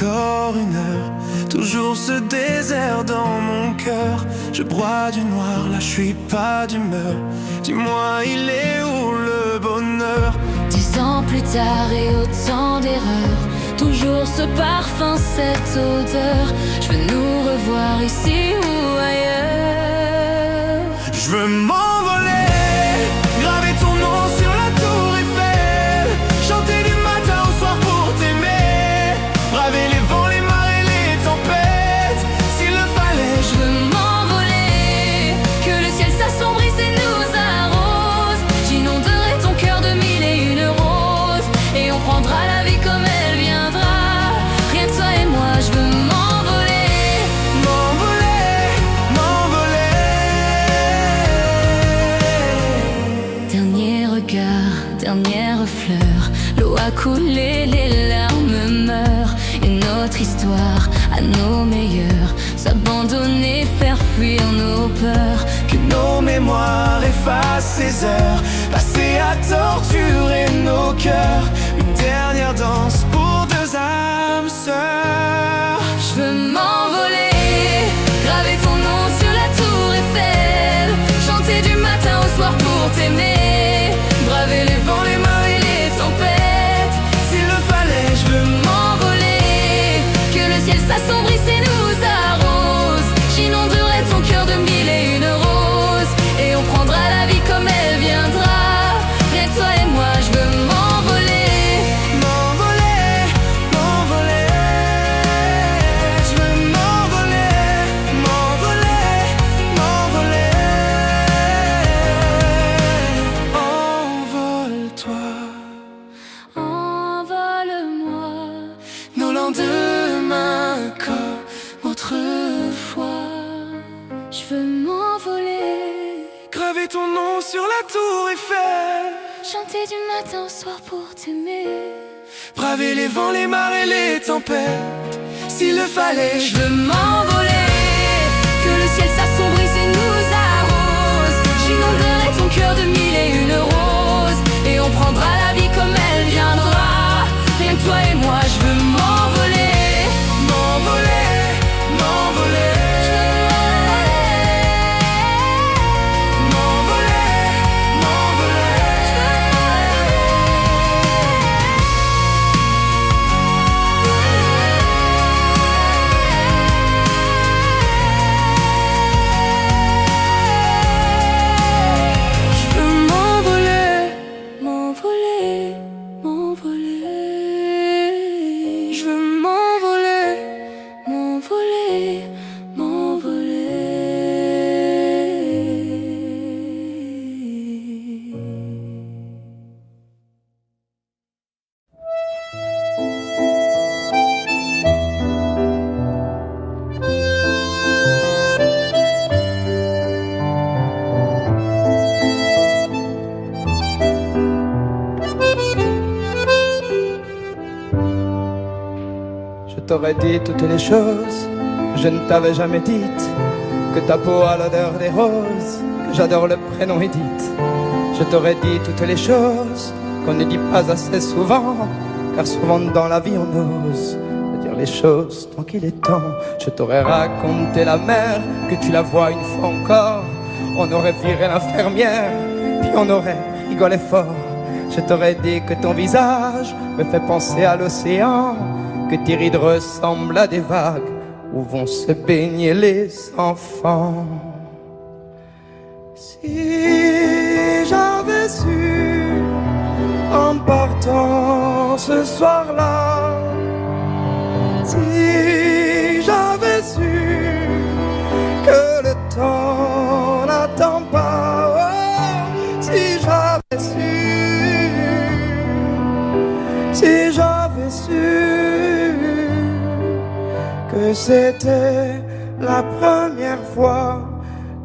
encore une heure, toujours ce désert dans mon cœur. Je broie du noir, là je suis pas d'humeur. Dis-moi, il est où le bonheur? 10 ans plus tard et autant d'erreurs, toujours ce parfum, cette odeur. Je veux nous revoir ici ou ailleurs. Je veux m'envoler, graver ton nom sur la tour Eiffel, chanter du matin au soir pour t'aimer, braver les vents, les marées, les tempêtes, s'il le fallait. Je veux m'envoler, que le ciel s'assombrisse et nous arrose. J'inonderai ton cœur de 1001 roses, et on prendra la vie comme elle viendra. Rien que toi et moi, je veux m'envoler. M'envoler, m'envoler. Dernier regard, dernière fleur, l'eau a coulé, les larmes meurent. Et notre histoire à nos meilleurs, s'abandonner, faire fuir nos peurs. Que nos mémoires effacent ces heures passées à torturer nos cœurs. Une dernière danse pour deux âmes sœurs. Je veux m'envoler, graver ton nom sur la tour Eiffel, chanter du matin au soir pour t'aimer, braver les vents, les marées, les tempêtes, s'il le fallait. je veux m'envoler, que le ciel s'assombrisse et nous arrose. J'inonderai ton cœur de 1001 roses, et on prendra la vie comme elle viendra. Rien que toi et moi, je veux m'envoler. M'envoler, m'envoler. Je veux m'envoler, m'envoler, m'envoler. Envole-toi, Envole-moi, nos lendemains comme autrefois. je veux m'envoler, Graver ton nom sur la tour Eiffel, chanter du matin au soir pour t'aimer. braver les vents, les marées, les tempêtes, s'il le fallait. Je veux m'envoler, que le ciel s'assombrisse et nous arrose. J'inonderai ton cœur de 1001 roses, et on prendra la vie comme elle viendra. Rien que toi et moi, je veux m'envoler. M'envoler, m'envoler. M'envoler, je veux m'envoler, m'envoler, m'envoler. Je veux m'envoler, m'envoler, Je t'aurais dit toutes les choses que je ne t'avais jamais dites, que ta peau a l'odeur des roses, que j'adore le prénom Edith. Je t'aurais dit toutes les choses qu'on ne dit pas assez souvent, car souvent dans la vie on ose dire les choses tant qu'il est temps. Je t'aurais raconté la mer, que tu la vois une fois encore. On aurait viré l'infirmière, puis on aurait rigolé fort. Je t'aurais dit que ton visage me fait penser à l'océan, que tes rides ressemblent à des vagues où vont se baigner les enfants. Si j'avais su en partant ce soir-là, si j'avais su que le temps n'attend pas, oh, si j'avais su que c'était la première fois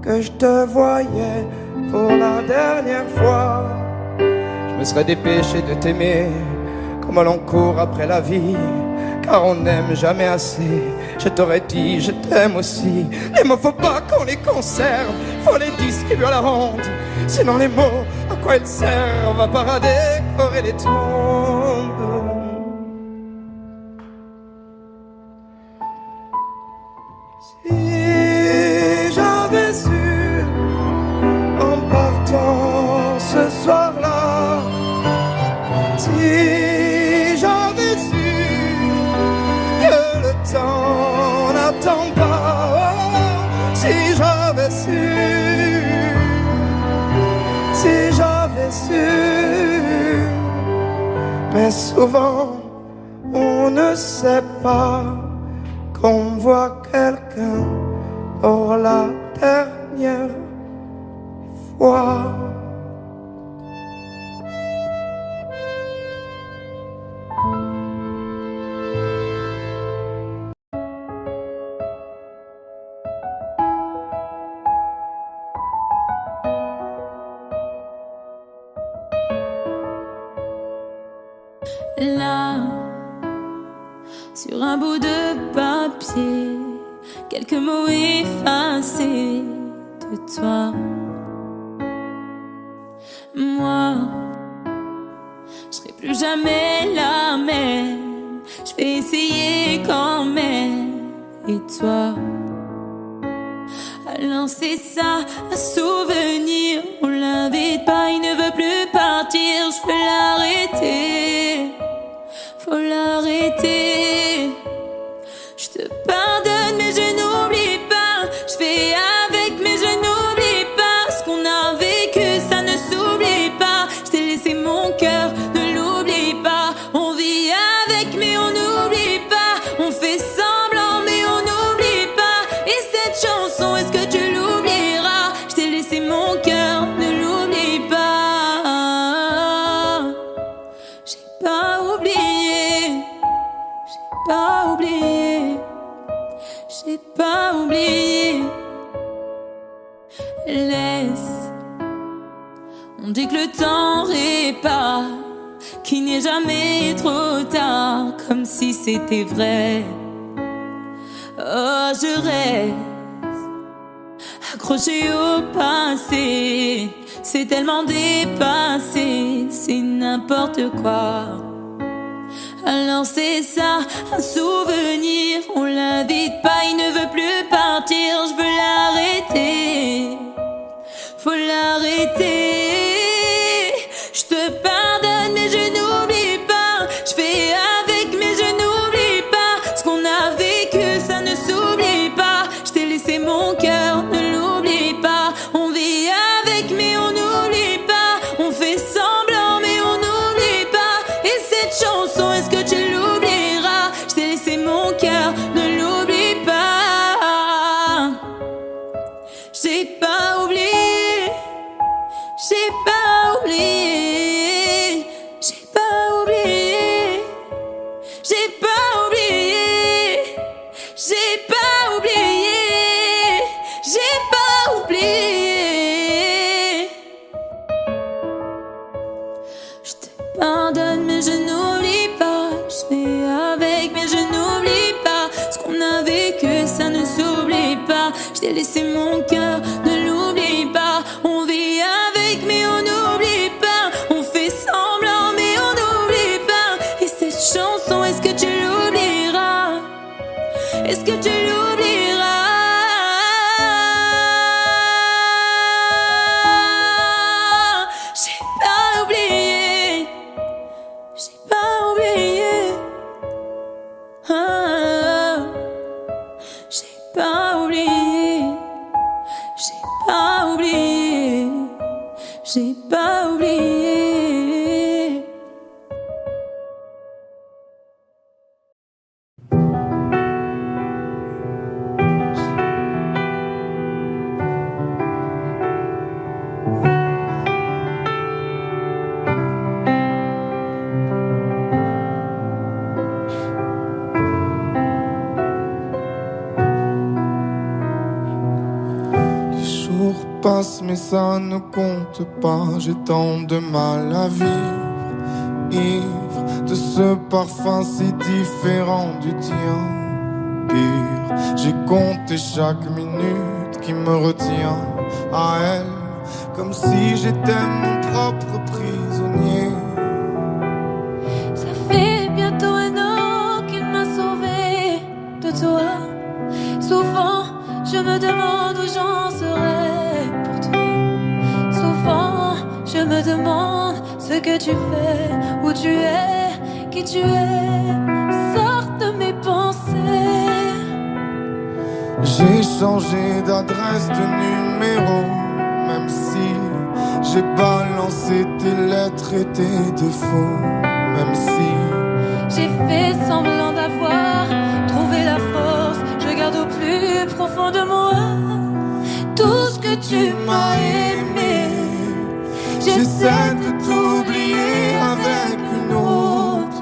que je te voyais pour la dernière fois, je me serais dépêché de t'aimer comme l'on court après la vie, car on n'aime jamais assez. Je t'aurais dit je t'aime aussi. Les mots faut pas qu'on les conserve, faut les distribuer à la ronde, sinon les mots à quoi ils servent? À part à décorer les tombes. Si j'avais su en partant ce soir-là, si j'avais su que le temps n'attend pas, si j'avais su, si j'avais su. Mais souvent on ne sait pas qu'on voit quelqu'un pour la dernière fois. Là, sur un bout de papier, quelques mots effacés de toi. Moi, je serai plus jamais la même. Je vais essayer quand même. Et toi, alors c'est ça, un souvenir. On l'invite pas, il ne veut plus partir. Je peux l'arrêter, faut l'arrêter. Je te pardonne mais je n'oublie pas. Je fais avec mais je n'oublie pas. Ce qu'on a vécu ça ne s'oublie pas. Je t'ai laissé mon cœur, ne l'oublie pas. On vit avec mais on n'oublie pas. On fait semblant mais on n'oublie pas. Et cette chanson, est-ce que tu l'oublieras? Je t'ai laissé mon cœur, ne l'oublie pas. J'ai pas oublié, j'ai pas oublié, j'ai pas oublié. Laisse, on dit que le temps répare, qu'il n'est jamais trop tard, comme si c'était vrai. Oh, je reste accroché au passé, c'est tellement dépassé, c'est n'importe quoi. Alors c'est ça, un souvenir, on l'invite pas, il ne veut plus partir. Je veux l'arrêter, faut l'arrêter. Je te pardonne mais je n'oublie pas. Je fais avec mais je n'oublie pas. Ce qu'on a vécu ça ne s'oublie pas. Je t'ai laissé mon cœur, ne l'oublie pas. On vit avec mais on n'oublie pas. On fait semblant mais on n'oublie pas. Et cette chanson, est-ce que tu l'oublieras? Je t'ai laissé mon cœur, ne l'oublie pas. J'ai pas oublié, j'ai pas oublié, j'ai pas oublié, j'ai pas oublié, j'ai pas oublié, j'ai pas oublié. Je te pardonne mais je n'oublie pas. Je fais avec mais je n'oublie pas. Ce qu'on a vécu ça ne s'oublie pas. Je t'ai laissé mon cœur, ne l'oublie pas. On vit avec mais on n'oublie pas. On fait semblant mais on n'oublie pas. Et cette chanson, est-ce que tu l'oublieras? Est-ce que tu l'oublieras? J'ai pas oublié, j'ai pas oublié. Ah, j'ai pas oublié, j'ai pas oublié, j'ai pas oublié. Passe mais ça ne compte pas. J'ai tant de mal à vivre, ivre de ce parfum si différent du tien. Pire, j'ai compté chaque minute qui me retient à elle, comme si j'étais mon propre prisonnier. Ça fait bientôt un an qu'il m'a sauvé de toi. Souvent je me demande où j'en serai pour toi. Souvent, je me demande ce que tu fais, où tu es, qui tu es. Sors de mes pensées. J'ai changé d'adresse, de numéro, même si j'ai balancé tes lettres et tes défauts, même si j'ai fait semblant d'avoir trouvé la force. Je garde au plus profond de moi tout ce que tu m'as aimé. J'essaie de t'oublier avec une autre.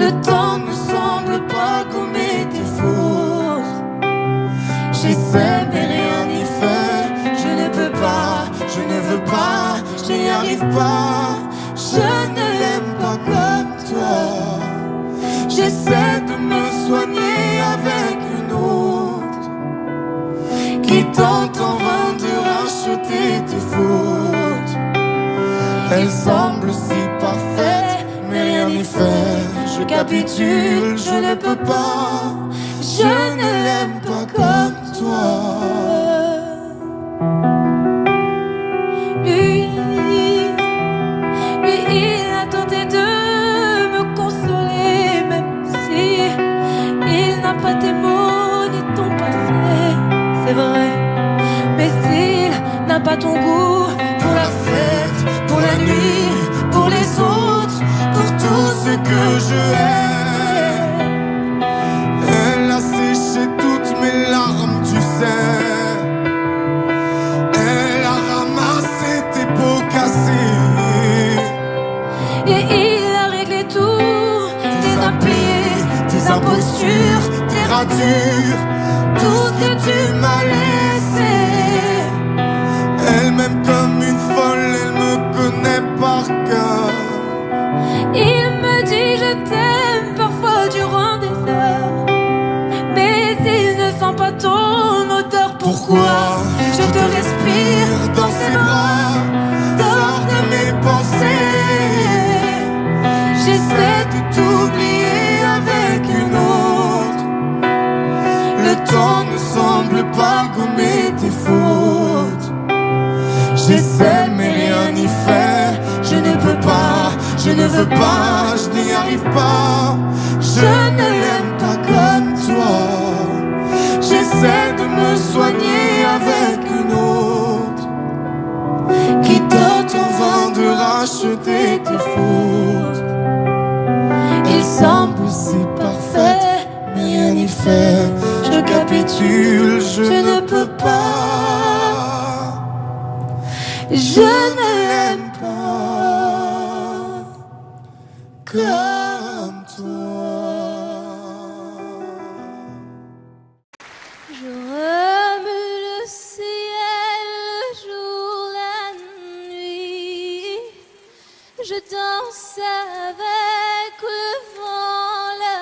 Le temps ne semble pas gommer tes fautes. J'essaie mais rien n'y fait. Je ne peux pas, je ne veux pas, je n'y arrive pas. Je ne l'aime pas comme toi. J'essaie de me soigner avec une autre qui tente en vain de racheter tes fautes. Elle semble si parfaite, mais rien n'y fait. Je capitule, je ne peux pas. Je ne l'aime pas comme toi. Lui, il a tenté de me consoler, même si il n'a pas tes mots ni ton passé. C'est vrai, mais s'il n'a pas ton goût pour la fête, pour la nuit, pour les autres, pour tout ce que je hais. elle a séché toutes mes larmes, tu sais. Elle a ramassé tes pots cassés. Et il a réglé tout, tes impayés, tes impostures, tes ratures, tout ce que tu m'as laissé. Elle m'aime comme une folle, elle me connaît par cœur. Il me dit je t'aime parfois durant des heures, mais il ne sent pas ton odeur. Pourquoi je te respire dans ses bras, sors de mes pensées. J'essaie de t'oublier avec une autre. Le temps ne semble pas gommer tes fautes. J'essaie mais rien n'y fait. Je ne peux pas, je ne veux pas, je n'y arrive pas. Je ne l'aime pas comme toi. J'essaie de me soigner avec une autre qui tente en vain de racheter tes fautes. Il semble si parfait, mais rien n'y fait. Je capitule, je ne peux pas. Je ne l'aime pas comme toi. Je remue le ciel, le jour, la nuit. Je danse avec le vent, la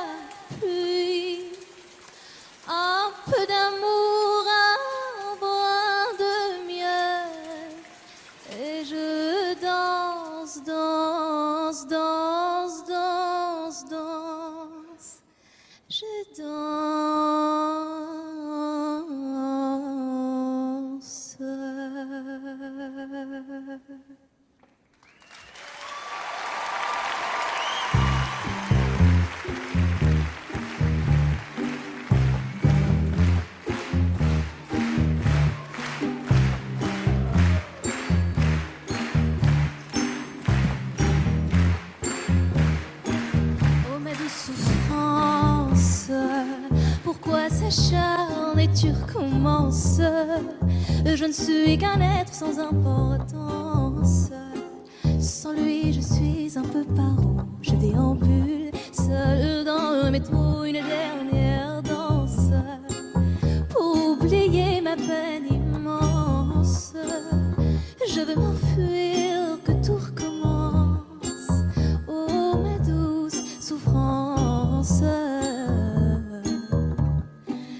pluie. Un peu d'amour, un brin de miel. Et je danse, danse, danse, danse, danse. Je danse. Oh ma douce souffrance, pourquoi s'acharner, tu recommences. Je ne suis qu'un être sans importance. Sans lui je suis un peu paro. Je déambule seul dans le métro, une dernière danse pour oublier ma peine immense. Je veux m'enfuir, que tout recommence. Oh ma douce souffrance.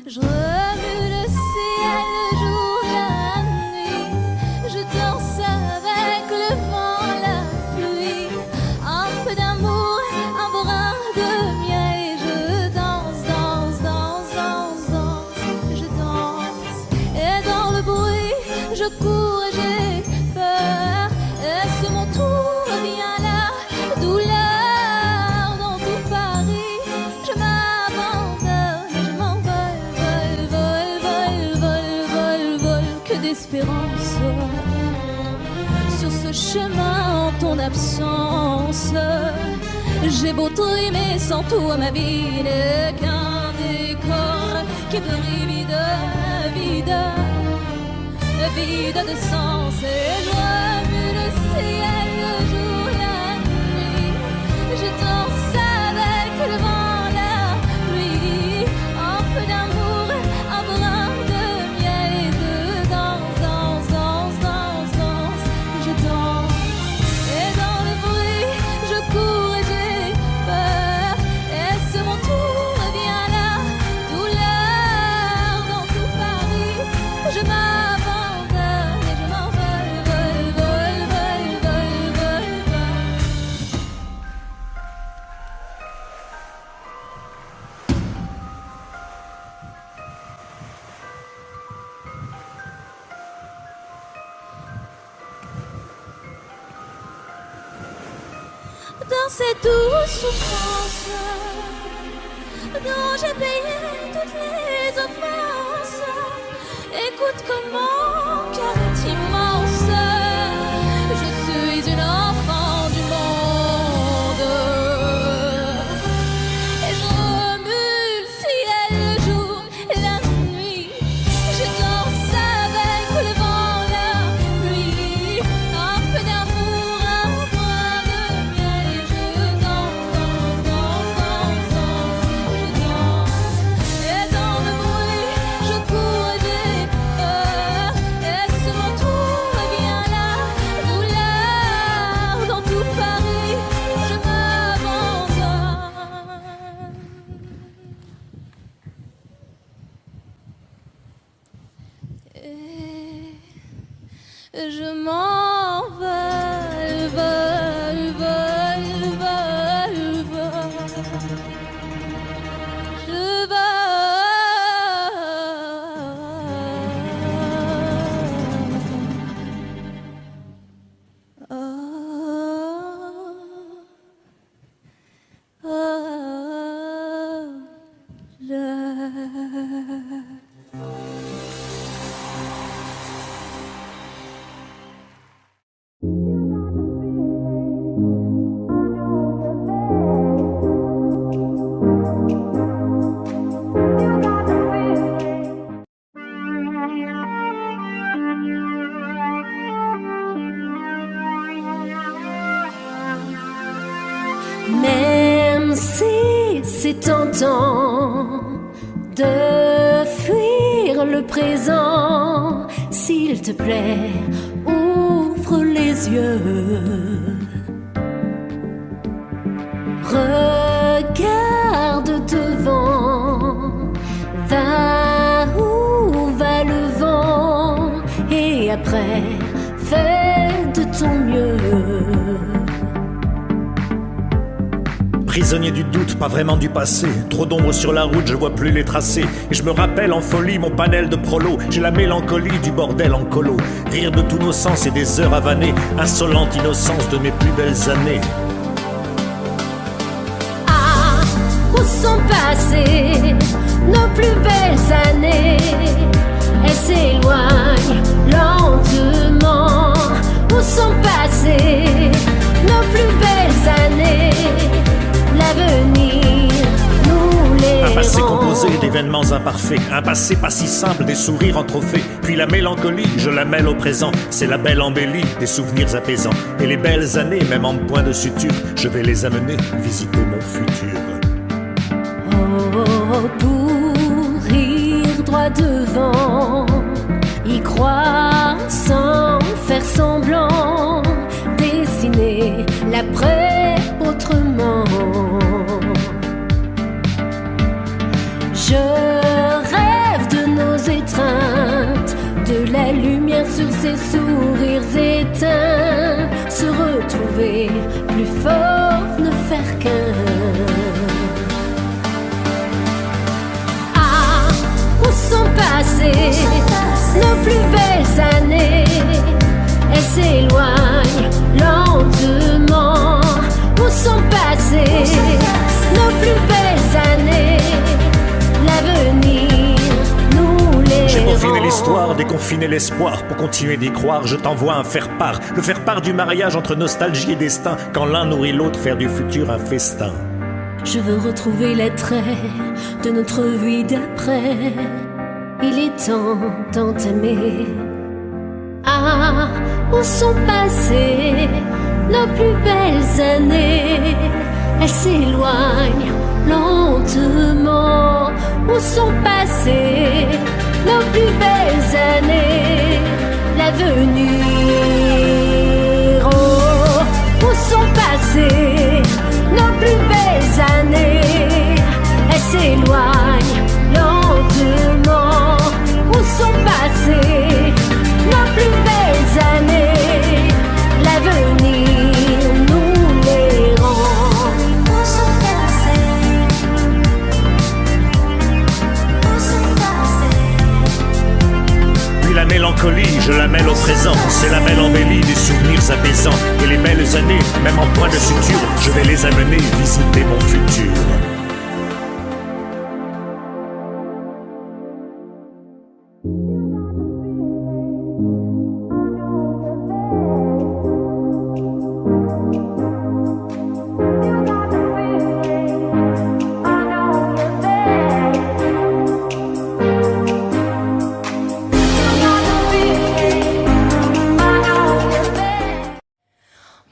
Je remue le ciel, le jour, la nuit. Je danse avec le vent, la pluie. Un peu d'amour, un brin de miel. Et je danse, l'espérance. Sur ce chemin en ton absence, j'ai beau trimer sans toi, ma vie n'est qu'un décor qui brille vide, vide, vide de sens. Et je remue le ciel, le jour, la nuit. Je danse avec le vent, la pluie. Un peu d'amour, un brin de miel et de danse, danse, danse, danse, danse. Je danse et dans le bruit, je cours et j'ai peur. Et c'est mon tour, viens là, douleur dans tout Paris. Je m'abandonne et je m'envole, vole, vole, vole, vole, vole, vole. Dans cette douce souffrance dont j'ai payé toutes les offenses, écoute comment cœur est immense. Je suis une enfant du monde et je remue le ciel, le jour, la nuit. Je danse avec le vent, la pluie. Un peu d'amour, un brin de miel et je danse, danse, danse, danse, danse. Je danse et dans le bruit, je cours et j'ai peur. Et c'est mon tour, viens là, douleur dans tout Paris. Je m'abandonne. Et je m'envole, vole, vole, vole, vole. Je Même si c'est tentant de fuir le présent, s'il te plaît, ouvre les yeux. Regarde devant, va où va le vent, et après, fais de ton mieux. Prisonnier du doute, pas vraiment du passé. Trop d'ombre sur la route, je vois plus les tracés. Et je me rappelle en folie mon panel de prolo. J'ai la mélancolie du bordel en colo. Rire de tous nos sens et des heures avanées. Insolente innocence de mes plus belles années. Ah, où sont passées nos plus belles années? Elles s'éloignent lentement. Où sont passées nos plus belles années? L'avenir nous les Un passé rend. composé d'événements imparfaits. Un passé pas si simple, des sourires en trophée. Puis la mélancolie, je la mêle au présent. C'est la belle embellie des souvenirs apaisants. Et les belles années, même en point de suture, je vais les amener visiter mon futur. Oh, pour rire droit devant, y croire sans faire semblant, dessiner l'après autrement. Je rêve de nos étreintes, de la lumière sur ces sourires éteints, se retrouver plus fort, ne faire qu'un. Ah, où sont passées nos plus belles années? Elles s'éloignent lentement. Où sont passées nos plus belles années? L'avenir nous les J'ai peaufiné rend. l'histoire d'abord déconfiner l'espoir. Pour continuer d'y croire, je t'envoie un faire-part. Le faire-part du mariage entre nostalgie et destin. Quand l'un nourrit l'autre, faire du futur un festin. Je veux retrouver les traits de notre vie d'après. Il est temps d'aimer. Ah, où sont passées nos plus belles années? Elles s'éloignent lentement. Où sont passées nos plus belles années? L'avenir, oh, où sont passées nos plus belles années? Elles s'éloignent lentement. Où sont passées nos plus belles années? L'avenir nous les rend. Où sont passées? Où sont passées? Puis la mélancolie, je la mêle au présent. C'est la belle embellie des souvenirs apaisants. Et les belles années, même en point de suture, je vais les amener visiter mon futur.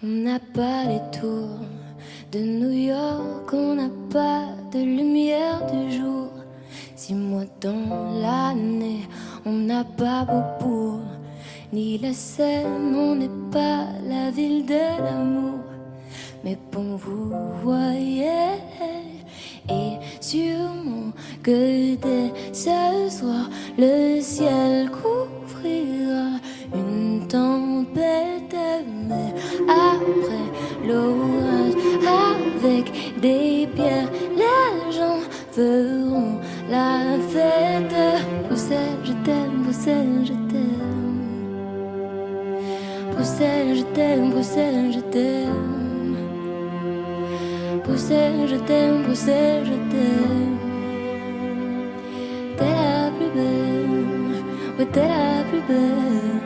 On n'a pas les tours de New York, on n'a pas de lumière du jour. 6 mois dans l'année, on n'a pas Beaubourg, ni la Seine, on n'est pas la ville de l'amour. Mais bon, vous voyez, et sûrement que dès ce soir, le ciel couvrira une tempête, mais après l'orage, avec des pierres, les gens feront la fête. Bruxelles, je t'aime, Bruxelles, je t'aime. Bruxelles, je t'aime, Bruxelles, je t'aime. Bruxelles, je t'aime, Bruxelles, je t'aime. T'es la plus belle, ouais, t'es la plus belle.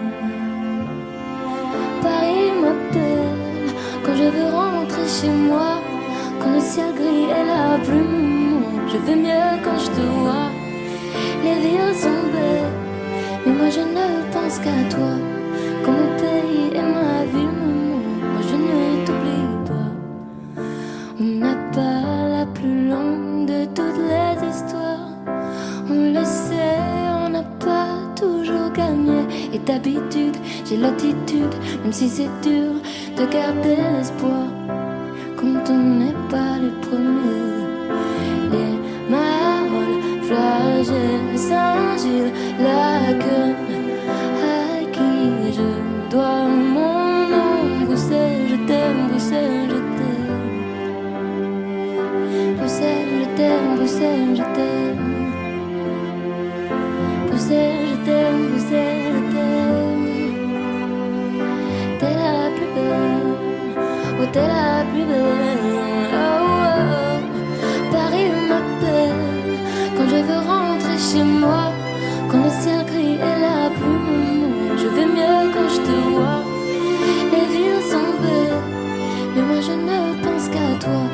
Paris m'appelle quand je veux rentrer chez moi. Quand le ciel gris est la plume, je vais mieux quand je te vois. Les villes sont belles, mais moi je ne pense qu'à toi. Quand mon pays est ma ville, moi je ne t'oublie pas. On n'a pas la plus longue de toutes les histoires. On le sait, on n'a pas toujours gagné. Et d'habitude, j'ai l'attitude, même si c'est dur, de garder l'espoir. Quand on n'est pas les premiers. Les Marolles, Flagey, Saint-Gilles, Laken, à qui je dois mon nom. Bruxelles, je t'aime, Bruxelles, je t'aime. Bruxelles, je t'aime, Bruxelles, je t'aime. Bruxelles, je t'aime, Bruxelles, je t'aime. T'es la plus belle, oh t'es la plus belle. Oh, oh, oh. Paris m'appelle quand je veux rentrer chez moi. Quand le ciel gris est la plume, je vais mieux quand je te vois. Les villes sont belles, mais moi je ne pense qu'à toi.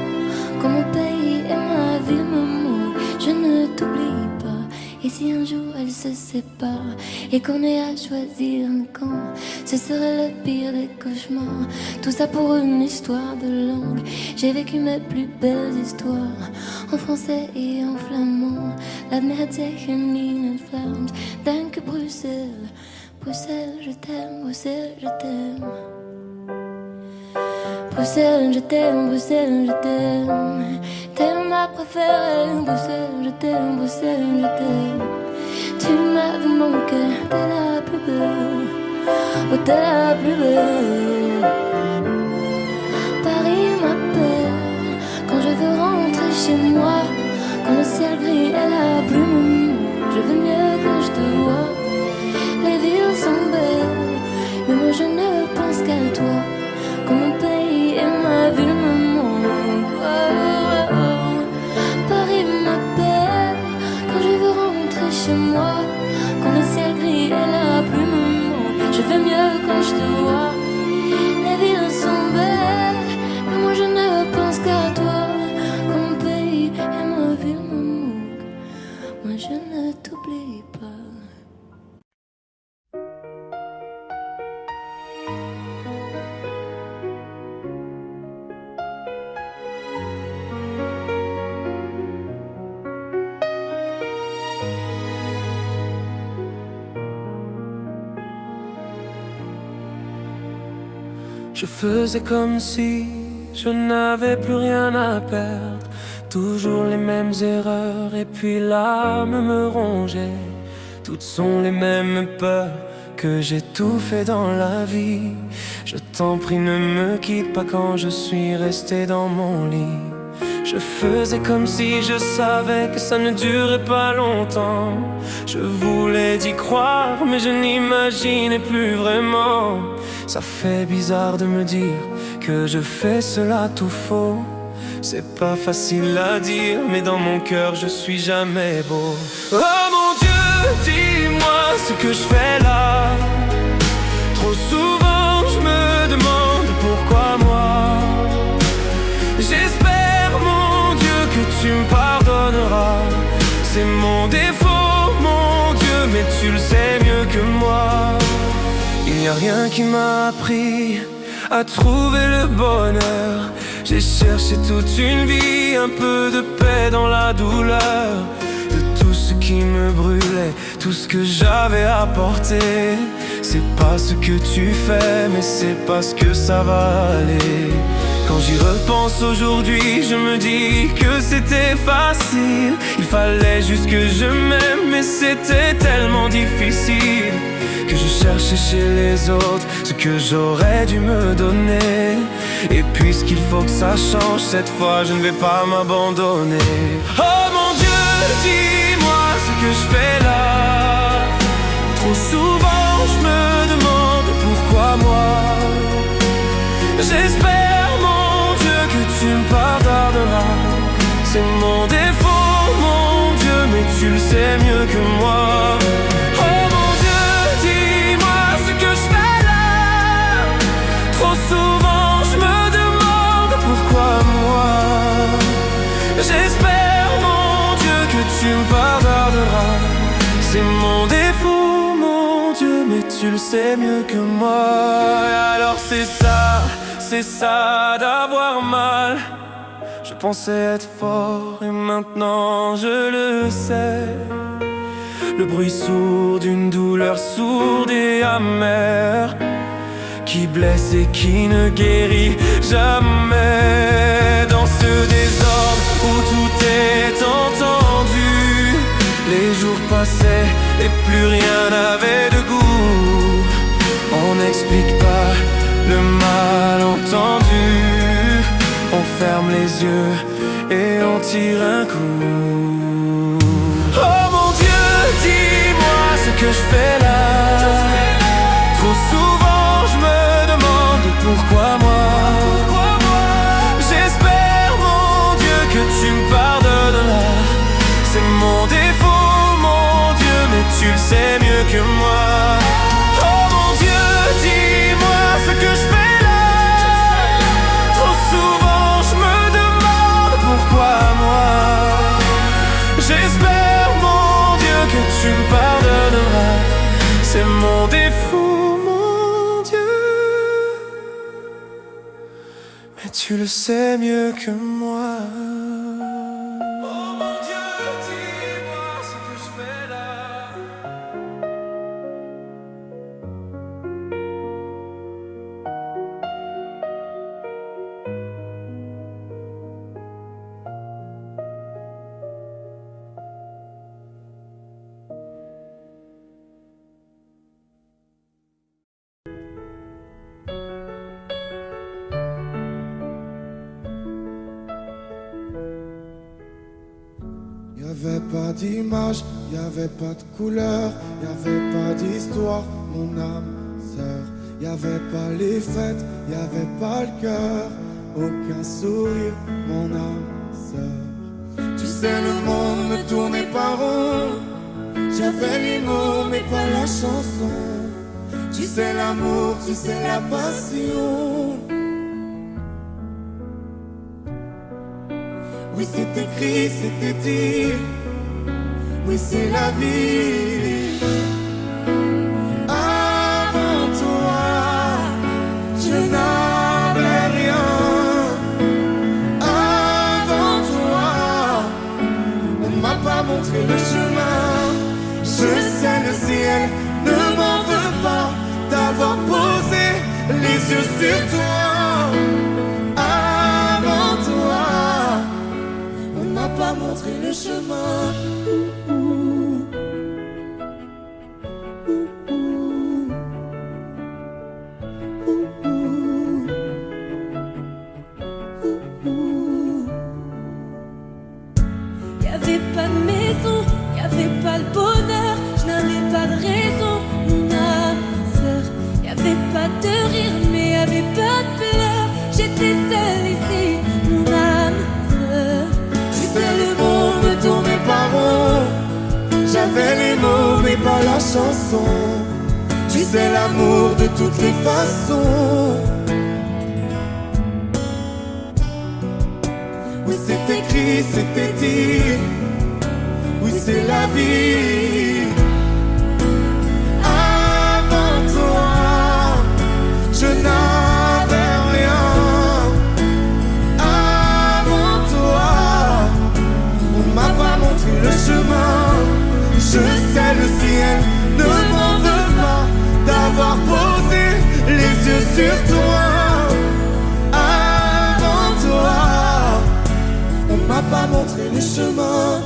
Quand mon pays est ma ville, maman, je ne t'oublie pas. Et si un jour elles se séparent et qu'on ait à choisir un camp, ce serait le pire des cauchemars. Tout ça pour une histoire de langue. J'ai vécu mes plus belles histoires en français et en flamand. Laat me het zeggen in het Vlaams. Dank u Bruxelles, Bruxelles, je t'aime, Bruxelles, je t'aime. Bruxelles, je t'aime, Bruxelles, je t'aime. T'es ma préférée, Bruxelles, je t'aime, Bruxelles, je t'aime. Tu m'as manqué, t'es la plus belle, oh t'es la plus belle. Paris m'appelle quand je veux rentrer chez moi. Quand le ciel gris est la plume, je veux mieux quand je te vois. Les villes sont belles, mais moi je ne pense qu'à toi. Quand mon pays est ma ville, me manque. Oh, oh, oh. Paris m'appelle quand je veux rentrer chez moi. Quand le ciel gris est là. fait mieux quand je te vois. Les villes sont belles, mais moi je ne pense qu'à toi. Quand mon pays et ma ville me manquent, moi je ne t'oublie pas. Je faisais comme si je n'avais plus rien à perdre. Toujours les mêmes erreurs et puis l'âme me rongeait. Toutes sont les mêmes peurs que j'ai tout fait dans la vie. Je t'en prie ne me quitte pas quand je suis resté dans mon lit. Je faisais comme si je savais que ça ne durait pas longtemps. Je voulais d'y croire mais je n'imaginais plus vraiment. Ça fait bizarre de me dire que je fais cela tout faux. C'est pas facile à dire mais dans mon cœur je suis jamais beau. Oh mon Dieu, dis-moi ce que je fais là. Trop souvent je me demande pourquoi moi. J'espère mon Dieu que tu me pardonneras. C'est mon défaut mon Dieu mais tu le sais mieux que moi. Il n'y a rien qui m'a appris à trouver le bonheur. J'ai cherché toute une vie, un peu de paix dans la douleur. De tout ce qui me brûlait, tout ce que j'avais apporté. C'est pas ce que tu fais, mais c'est parce que ça va aller. Quand j'y repense aujourd'hui, je me dis que c'était facile. Il fallait juste que je m'aime, mais c'était tellement difficile. Que je cherchais chez les autres ce que j'aurais dû me donner. Et puisqu'il faut que ça change, cette fois je ne vais pas m'abandonner. Oh mon Dieu, dis-moi ce que je fais là. Trop souvent je me demande pourquoi moi. J'espère mon Dieu que tu me pardonneras. C'est mon défaut mon Dieu mais tu le sais mieux que moi. Souvent je me demande pourquoi moi. J'espère mon Dieu que tu me pardonneras. C'est mon défaut mon Dieu mais tu le sais mieux que moi. Alors c'est ça d'avoir mal. Je pensais être fort et maintenant je le sais. Le bruit sourd d'une douleur sourde et amère qui blesse et qui ne guérit jamais. Dans ce désordre où tout est entendu, les jours passaient et plus rien n'avait de goût. On n'explique pas le malentendu. On ferme les yeux et on tire un coup. Oh mon Dieu, dis-moi ce que je fais là. Trop souvent je me demande pourquoi moi. J'espère mon Dieu que tu me pardonneras. C'est mon défaut mon Dieu mais tu le sais mieux que moi. Oh mon Dieu, dis-moi ce que je fais là. Trop souvent je me demande pourquoi moi. J'espère mon Dieu que tu me pardonneras. C'est mon défaut mon Dieu mais tu le sais mieux que moi. Oh mon Dieu, dis-moi ce que je fais là. Y'avait pas d'image, y'avait pas de couleur, y'avait pas d'histoire, mon âme sœur. Y'avait pas les fêtes, y'avait pas le cœur, aucun sourire, mon âme sœur. Tu sais le monde ne tournait pas rond, j'avais les mots mais pas la chanson. Tu Tu sais l'amour, tu sais la passion. Oui, c'est écrit, c'était dit. Oui, c'est la vie. Avant toi, je n'avais rien. Avant toi, on m'a pas montré le chemin. Je sais le ciel ne m'en veut pas d'avoir posé les yeux sur toi. Avant toi, on m'a pas montré le chemin. Y'avait pas de maison, y'avait pas le bonheur, je n'avais pas de raison, mon âme sœur. Y'avait pas de rire, mais y'avait pas de pleurs. J'étais seule ici, mon âme sœur. Tu sais le monde ne tournait pas rond. J'avais les mots mais pas la chanson. Tu sais l'amour de toutes les façons. Oui, c'est écrit, c'était dit. Oui, c'est la vie. Avant toi, je n'avais rien. Avant toi, on m'a pas montré le chemin. Je sais le ciel ne m'en veut pas d'avoir posé les yeux sur toi. Avant toi, on m'a pas montré le chemin.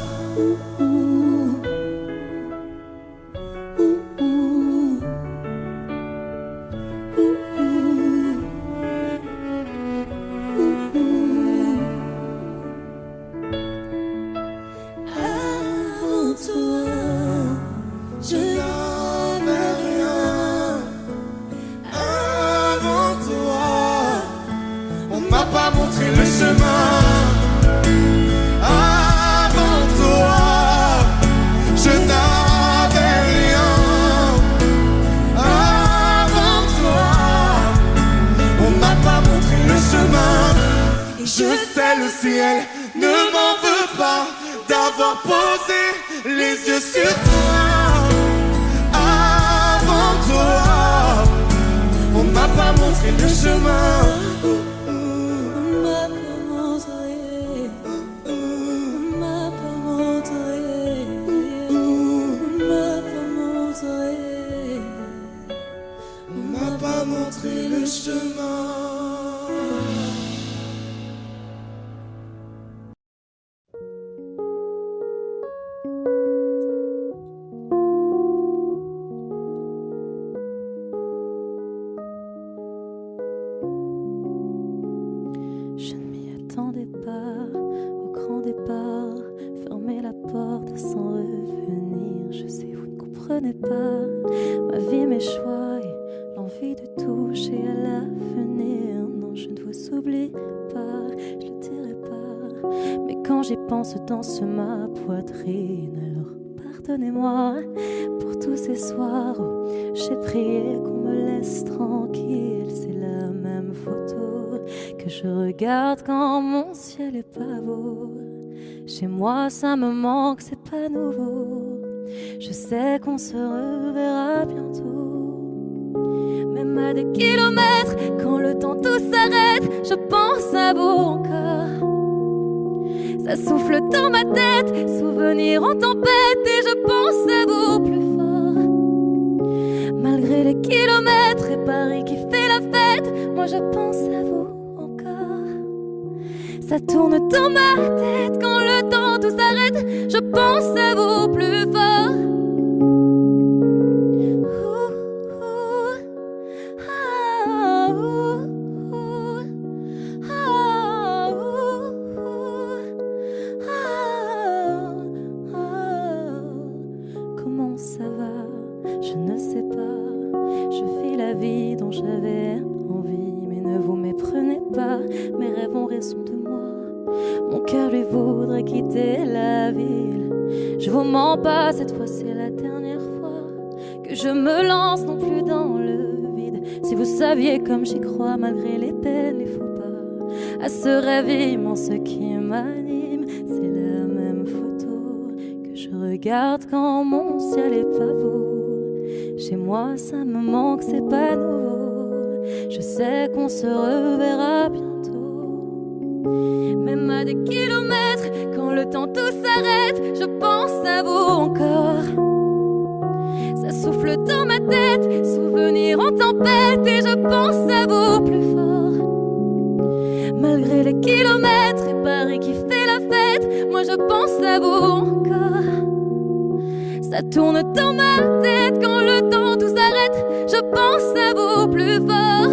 Avant toi, je n'avais rien. Avant toi, on m'a pas montré le chemin. Avant toi, je n'avais rien. Avant toi, on m'a pas montré le chemin. Je sais le ciel ne m'en veut pas d'avoir posé les yeux sur toi. Avant toi, on m'a pas montré le chemin. m'a pas montré, m'a pas montré, m'a pas montré. On m'a pas montré le chemin. Je ne m'y attendais pas au grand départ, fermer la porte sans revenir. Je sais, vous ne comprenez pas ma vie, mes choix et l'envie de toucher à l'avenir. Non, je ne vous oublie pas, je le dirai pas. Mais quand j'y pense, danse ma poitrine. Alors pardonnez-moi pour tous ces soirs où j'ai prié qu'on me laisse tranquille. C'est la même photo que je regarde quand mon ciel est pas beau. Chez moi ça me manque, c'est pas nouveau. Je sais qu'on se reverra bientôt. Même à des kilomètres, quand le temps tout s'arrête, je pense à vous encore. Ça souffle dans ma tête, souvenirs en tempête, et je pense à vous plus fort. Malgré les kilomètres et Paris qui fait la fête, moi je pense à vous encore. Ça tourne dans ma tête quand le temps tout s'arrête, je pense à vous plus fort. Comment ça va? Je ne sais pas. Je vis la vie dont j'avais envie, mais ne vous méprenez pas. Mes rêves ont raison de moi. Mon cœur lui voudrait quitter la ville. Je vous mens pas, cette fois c'est la dernière fois que je me lance non plus dans le Si vous saviez comme j'y crois malgré les peines, les faux pas, à ce rêve immense qui m'anime, c'est la même photo que je regarde quand mon ciel est pas beau. Chez moi ça me manque, c'est pas nouveau. Je sais qu'on se reverra bientôt. Même à des kilomètres, quand le temps tout s'arrête, je pense à vous encore. Ça souffle dans ma tête, souvenirs en tempête, et je pense à vous plus fort. Malgré les kilomètres et Paris qui fait la fête, moi je pense à vous encore. Ça tourne dans ma tête, quand le temps tout s'arrête, je pense à vous plus fort.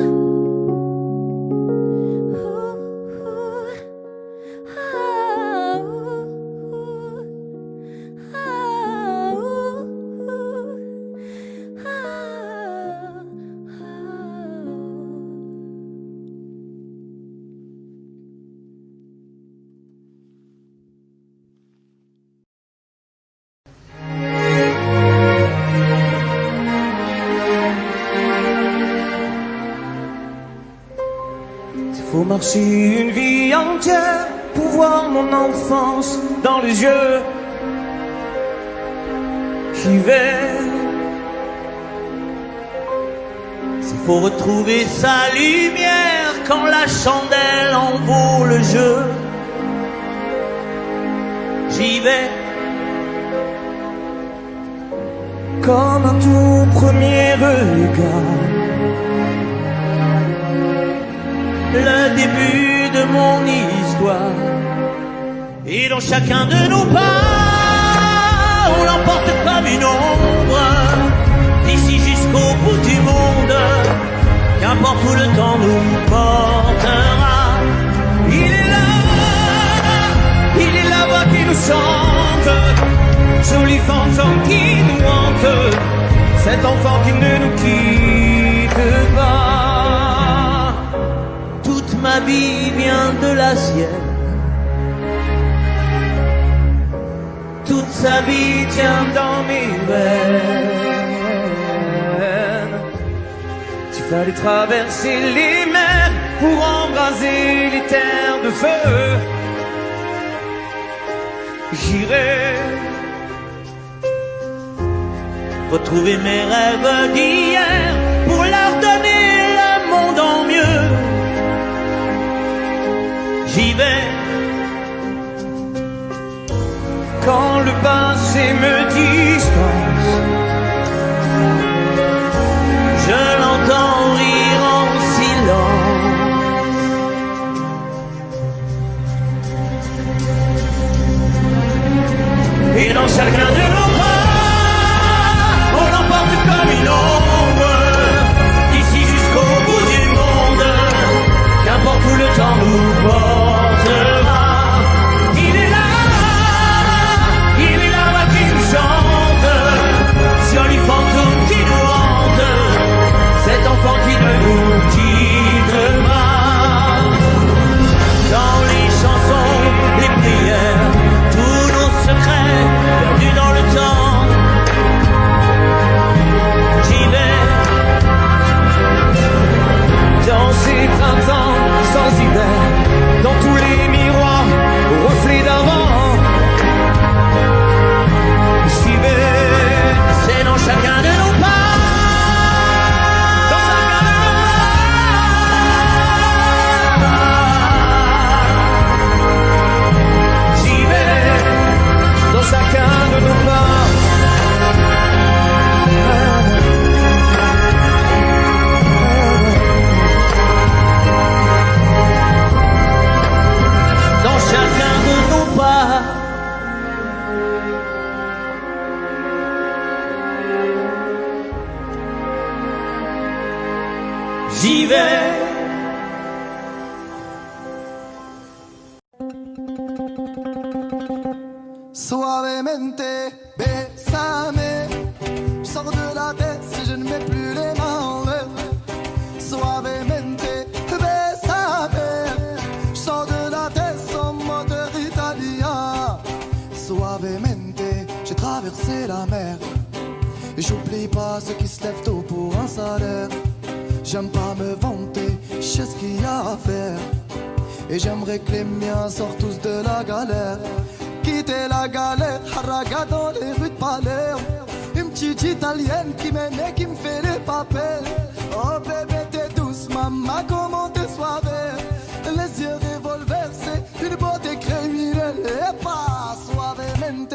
Faut marcher une vie entière pour voir mon enfance dans les yeux. J'y vais. S'il faut retrouver sa lumière quand la chandelle en vaut le jeu, j'y vais. Comme un tout premier regard, le début de mon histoire. Et dans chacun de nos pas, on l'emporte comme une ombre, d'ici jusqu'au bout du monde, qu'importe où le temps nous portera. Il est la voix qui nous chante, joli fantôme qui nous hante, cet enfant qui ne nous quitte pas. Ma vie vient de la sienne, toute sa vie tient dans mes veines. Il fallait traverser les mers pour embraser les terres de feu. J'irai retrouver mes rêves d'hier pour leur donner le monde en mieux. J'y vais. Quand le passé me distance, je l'entends rire en silence. Et dans chacun de nos pas, on l'emporte comme une ombre, d'ici jusqu'au bout du monde, qu'importe où le temps nous portera. Il est la voix qui nous chante, joli fantôme qui nous hante, cet enfant qui ne nous quitte pas. Dans les chansons, les prières, tous nos secrets perdus dans le temps. J'y vais. Dans ces printemps sans hiver, dans tous les miroirs au reflet d'avant, j'y vais. C'est dans chacun de nos pas, dans chacun de nos pas. J'y vais, dans chacun de nos pas. Chacun de nos pas. J'y vais. Suavemente, besame. Je sors de la tête si je ne mets plus les mains en l'air. Suavemente, besame. Je sors de la tête sans moteur italien. Suavemente, j'ai traversé la mer. Et j'oublie pas ceux qui se lèvent tôt pour un salaire. J'aime pas me vanter, je sais ce qu'il y a à faire. Et j'aimerais que les miens sortent tous de la galère. Quitter la galère, haraga dans les rues de Palerme. Une petite italienne qui m'aime et qui me fait les papels. Oh bébé t'es douce, maman comment t'es suave. Les yeux revolver, c'est une beauté criminelle. Et pas suavemente,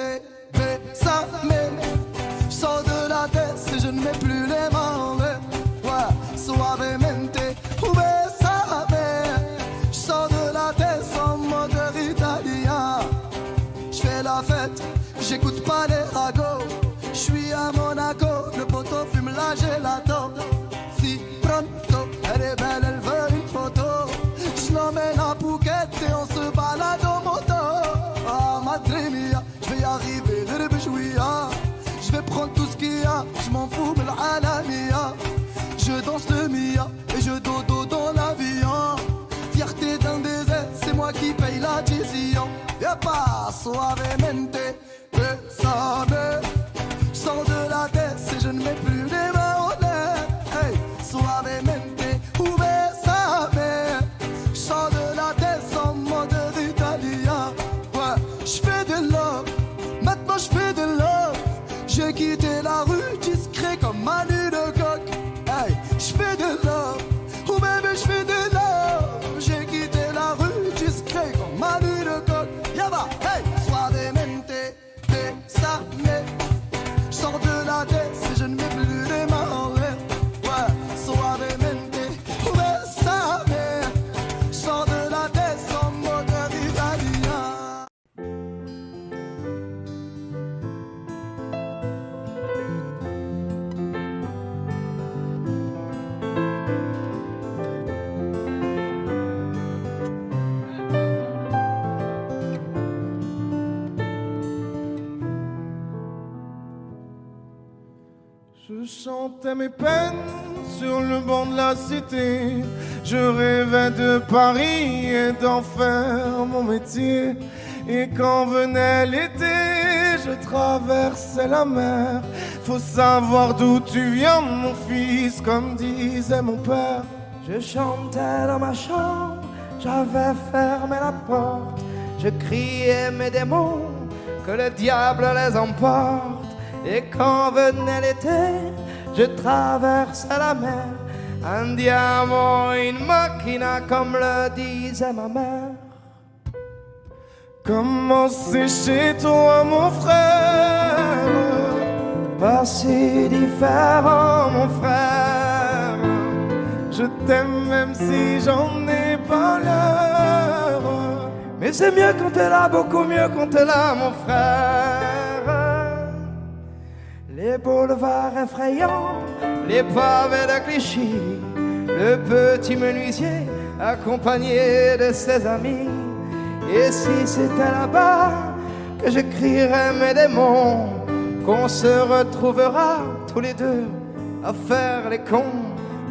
besame. J'sors de la tête et je ne mets plus les mains en l'air. Ouais, suavemente, besame. J'sors de la tête en moteur italien. J'fais la fête, j'écoute pas les ragots. J'suis à Monaco, le poteau fume la gelato. Si pronto, elle est belle, elle veut une photo. J'l'emmène à Phuket et on se balade en moto. Ah madre mia, j'vais y arriver, j'vais prendre tout ce qu'il y a, j'm'en fous de l'alamia. Je danse le Mia et je dodo dans l'avion. Fierté d'un désert, c'est moi qui paye l'addition. Y'a pas suavemente, besame. J'sors de la tête et je ne mets plus les mains en l'air. Hey, suavemente, besame. J'sors de la tête en mode italien. Ouais, j'fais de love, maintenant j'fais de love. J'ai quitté la rue discret comme Manu de Coq. Hey, j'fais de love, oh bébé j'fais de love. J'ai quitté la rue discret comme Manu de Coq. Yaba, hey, suavemente, besame. J'sors de la tête et je ne mets plus les mains en l'air. Ouais, suavemente, besame. J'sors de la tête en mode italien. Je chantais mes peines sur le banc de la cité. Je rêvais de Paris et d'en faire mon métier. Et quand venait l'été, je traversais la mer. Faut savoir d'où tu viens, mon fils, comme disait mon père. Je chantais dans ma chambre, j'avais fermé la porte. Je criais mes démons, que le diable les emporte. Et quand venait l'été, je traversais la mer. Andiamo in macchina, comme le disait ma mère. Comment c'est chez toi, mon frère? Pas si différent, mon frère. Je t'aime même si j'en ai pas l'heure. Mais c'est mieux quand t'es là, beaucoup mieux quand t'es là, mon frère. Les boulevards effrayants, les pavés de Clichy, le petit menuisier accompagné de ses amis. Et si c'était là-bas que j'écrirais mes démons, qu'on se retrouvera tous les deux à faire les cons.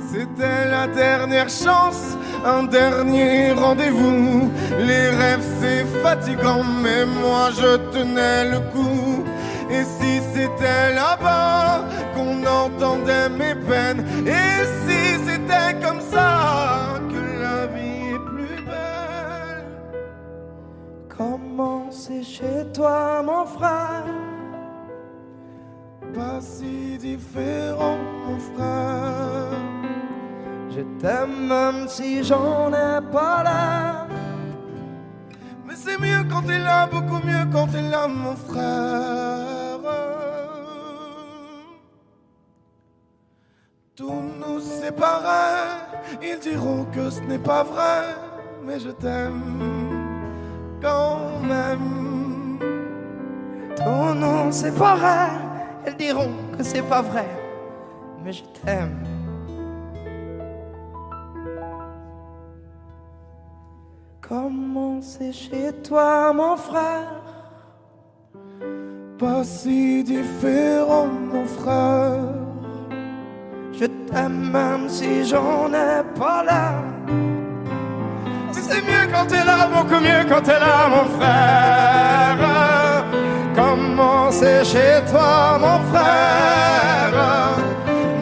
C'était la dernière chance, un dernier rendez-vous. Les rêves c'est fatigant, mais moi je tenais le coup. Et si c'était là-bas qu'on entendait mes peines, et si c'était comme ça que la vie est plus belle. Comment c'est chez toi, mon frère? Pas si différent, mon frère. Je t'aime même si j'en ai pas l'air. Mais c'est mieux quand t'es là, beaucoup mieux quand t'es là, mon frère. Tout nous séparait, ils diront que ce n'est pas vrai, mais je t'aime quand même. Tout nous séparait, ils diront que c'est pas vrai, mais je t'aime. Comment c'est chez toi, mon frère? Pas si différent, mon frère. Je t'aime même si j'en ai pas l'air. C'est mieux quand t'es là, beaucoup mieux quand t'es là, mon frère. Comment c'est chez toi, mon frère?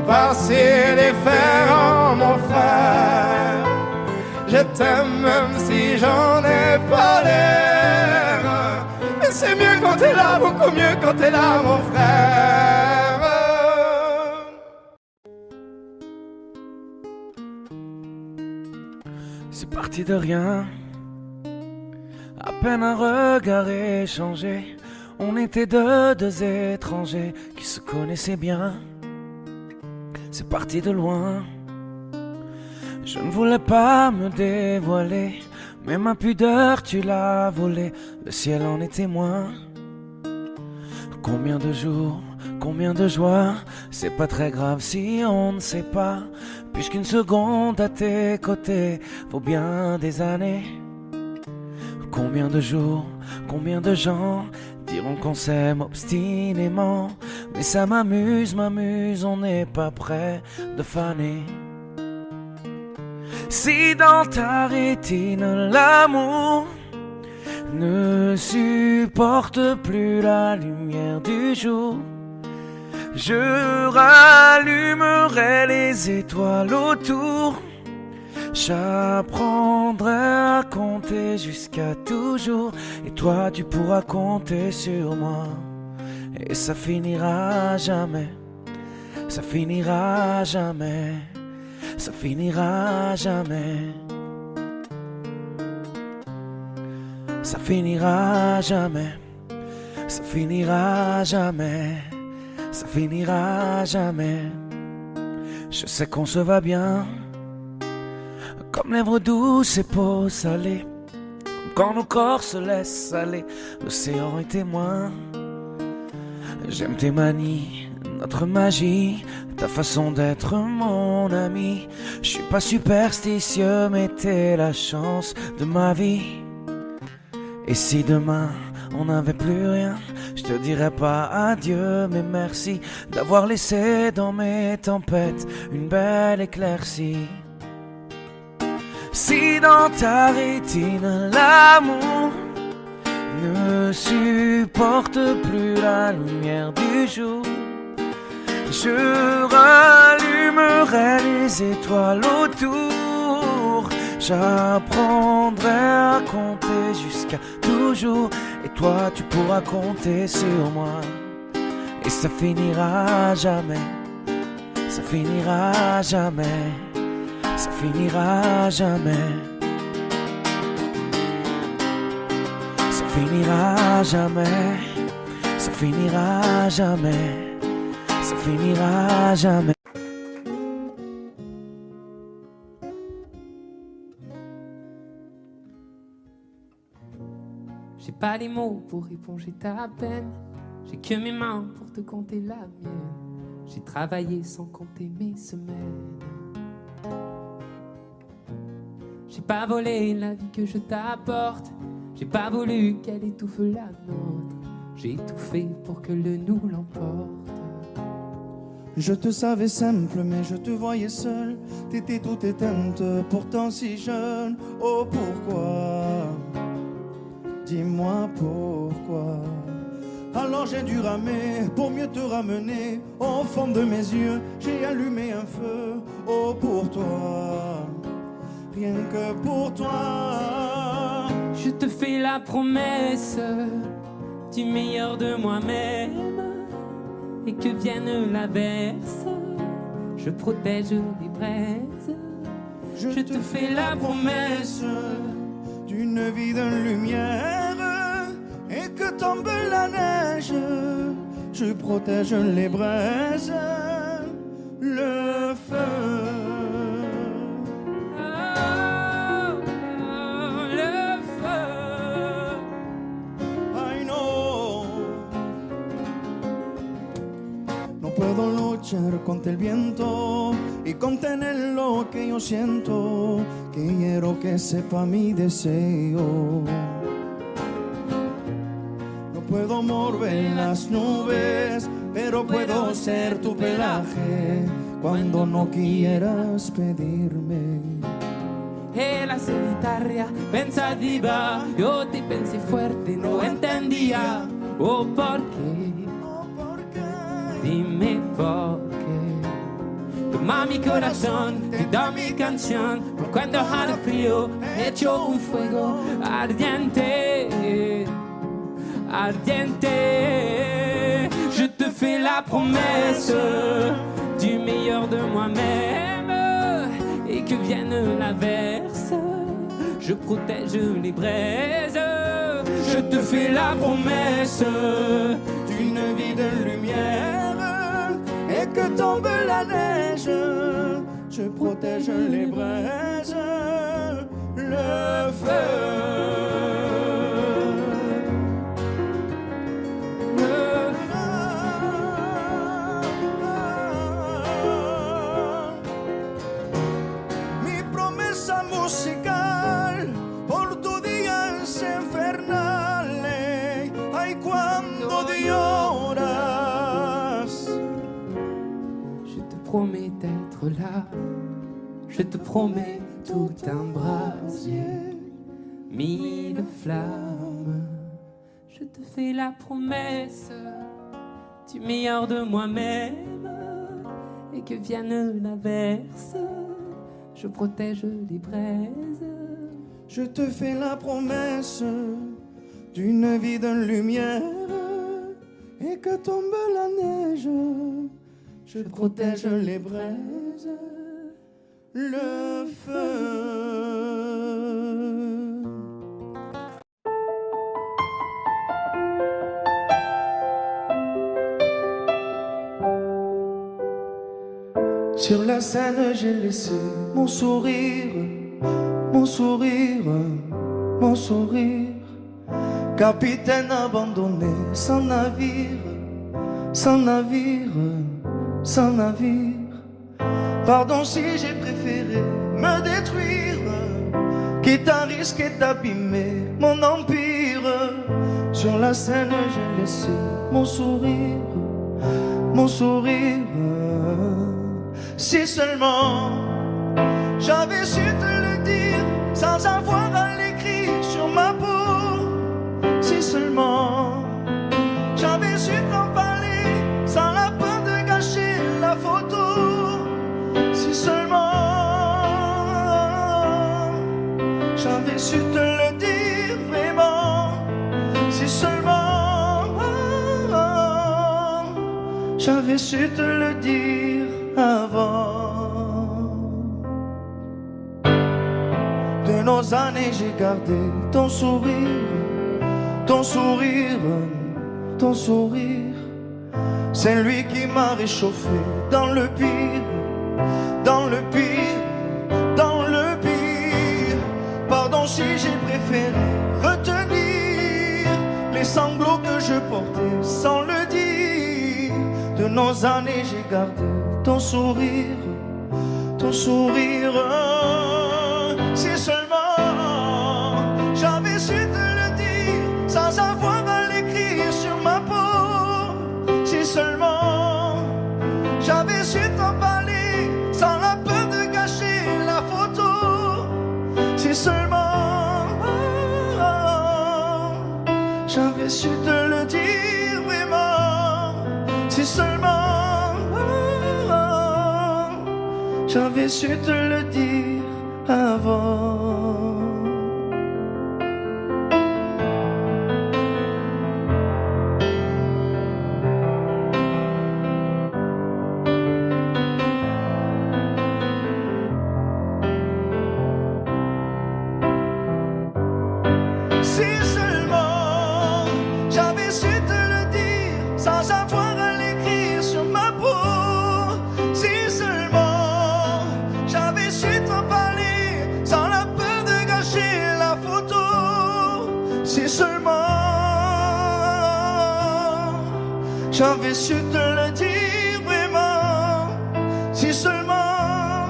Pas si différent, mon frère. t'aime même si j'en ai pas l'air. Mais c'est mieux quand t'es là, beaucoup mieux quand t'es là, mon frère. C'est parti de rien, à peine un regard échangé. On était deux étrangers qui se connaissaient bien. C'est parti de loin. Je ne voulais pas me dévoiler, mais ma pudeur tu l'as volée. Le ciel en est témoin. Combien de jours, combien de joies, c'est pas très grave si on ne sait pas, puisqu'une seconde à tes côtés vaut bien des années. Combien de jours, combien de gens diront qu'on s'aime obstinément, mais ça m'amuse, on n'est pas prêt de faner. Si dans ta rétine l'amour ne supporte plus la lumière du jour, je rallumerai les étoiles autour. J'apprendrai à compter jusqu'à toujours, et toi tu pourras compter sur moi. Et ça finira jamais, ça finira jamais, ça finira jamais. Ça finira jamais, ça finira jamais, ça finira jamais. Je sais qu'on se va bien, comme lèvres douces et peau salée, quand nos corps se laissent aller, l'océan est témoin. J'aime tes manies, notre magie, ta façon d'être mon ami. Je suis pas superstitieux, mais t'es la chance de ma vie. Et si demain on n'avait plus rien, je te dirais pas adieu, mais merci d'avoir laissé dans mes tempêtes une belle éclaircie. Si dans ta rétine l'amour ne supporte plus la lumière du jour, je rallumerai les étoiles autour. J'apprendrai à compter jusqu'à toujours, et toi tu pourras compter sur moi. Et ça finira jamais, ça finira jamais, ça finira jamais, ça finira jamais, ça finira jamais, ça finira jamais. J'ai pas les mots pour éponger ta peine, j'ai que mes mains pour te compter la mienne. J'ai travaillé sans compter mes semaines. J'ai pas volé la vie que je t'apporte, j'ai pas voulu qu'elle étouffe la nôtre. J'ai tout fait pour que le nous l'emporte. Je te savais simple, mais je te voyais seule. T'étais toute éteinte, pourtant si jeune. Oh pourquoi? Dis-moi pourquoi. Alors j'ai dû ramer pour mieux te ramener. Au fond de mes yeux, j'ai allumé un feu. Oh pour toi, rien que pour toi. Je te fais la promesse du meilleur de moi-même, et que vienne l'averse, je protège les braises. Je te fais la promesse d'une vie de lumière, et que tombe la neige, je protège les braises, le feu. Le feu. I know. No puedo luchar contra el viento y contener lo que yo siento, que quiero que sepa mi deseo. No puedo mover las nubes, pero puedo ser tu pelaje cuando no quieras pedirme. E la solitaria pensativa, yo te pensé fuerte, no entendía. Oh, ¿por qué? Dime por qué. ma mi corazón, te da mi canción, por cuando haga frío, echo un fuego ardiente, ardiente. Je te fais la promesse du meilleur de moi-même, et que vienne l'averse, je protège les braises. Je te fais la promesse d'une vie de lumière, et que tombe la neige, je protège les braises, le feu. Mi promesa musical por tu día es infernal. Ay, cuando lloras. Je te promets d'être là, je te promets tout un brasier, 1000 flammes. Je te fais la promesse du meilleur de moi-même, et que vienne l'averse, je protège les braises. Je te fais la promesse d'une vie de lumière, et que tombe la neige, je protège les braises, le feu. Sur la scène, j'ai laissé mon sourire, mon sourire, mon sourire. Capitaine abandonné, sans navire, sans navire, sans navire. Pardon si j'ai préféré me détruire, quitte à risquer d'abîmer mon empire. Sur la scène, j'ai laissé mon sourire, mon sourire. Si seulement j'avais su te le dire sans avoir à l'écrire sur ma peau. Si seulement j'avais su t'en parler sans la peur de gâcher la photo. Si seulement j'avais su te le dire vraiment. Si seulement j'avais su te le dire avant. De nos années j'ai gardé ton sourire, ton sourire, ton sourire. C'est lui qui m'a réchauffé dans le pire, dans le pire, dans le pire. Pardon si j'ai préféré retenir les sanglots que je portais sans le dire. De nos années j'ai gardé ton sourire, ton sourire. Si seulement j'avais su te le dire sans avoir à l'écrire sur ma peau. Si seulement j'avais su t'en parler sans la peur de gâcher la photo. Si seulement j'avais su te le dire vraiment. Si seulement j'avais su te le dire avant. Si seulement j'avais su te le dire sans avoir à l'écrire sur ma peau. Si seulement j'avais su t'en parler sans la peur de gâcher la photo. Si seulement j'avais su te le dire vraiment. Si seulement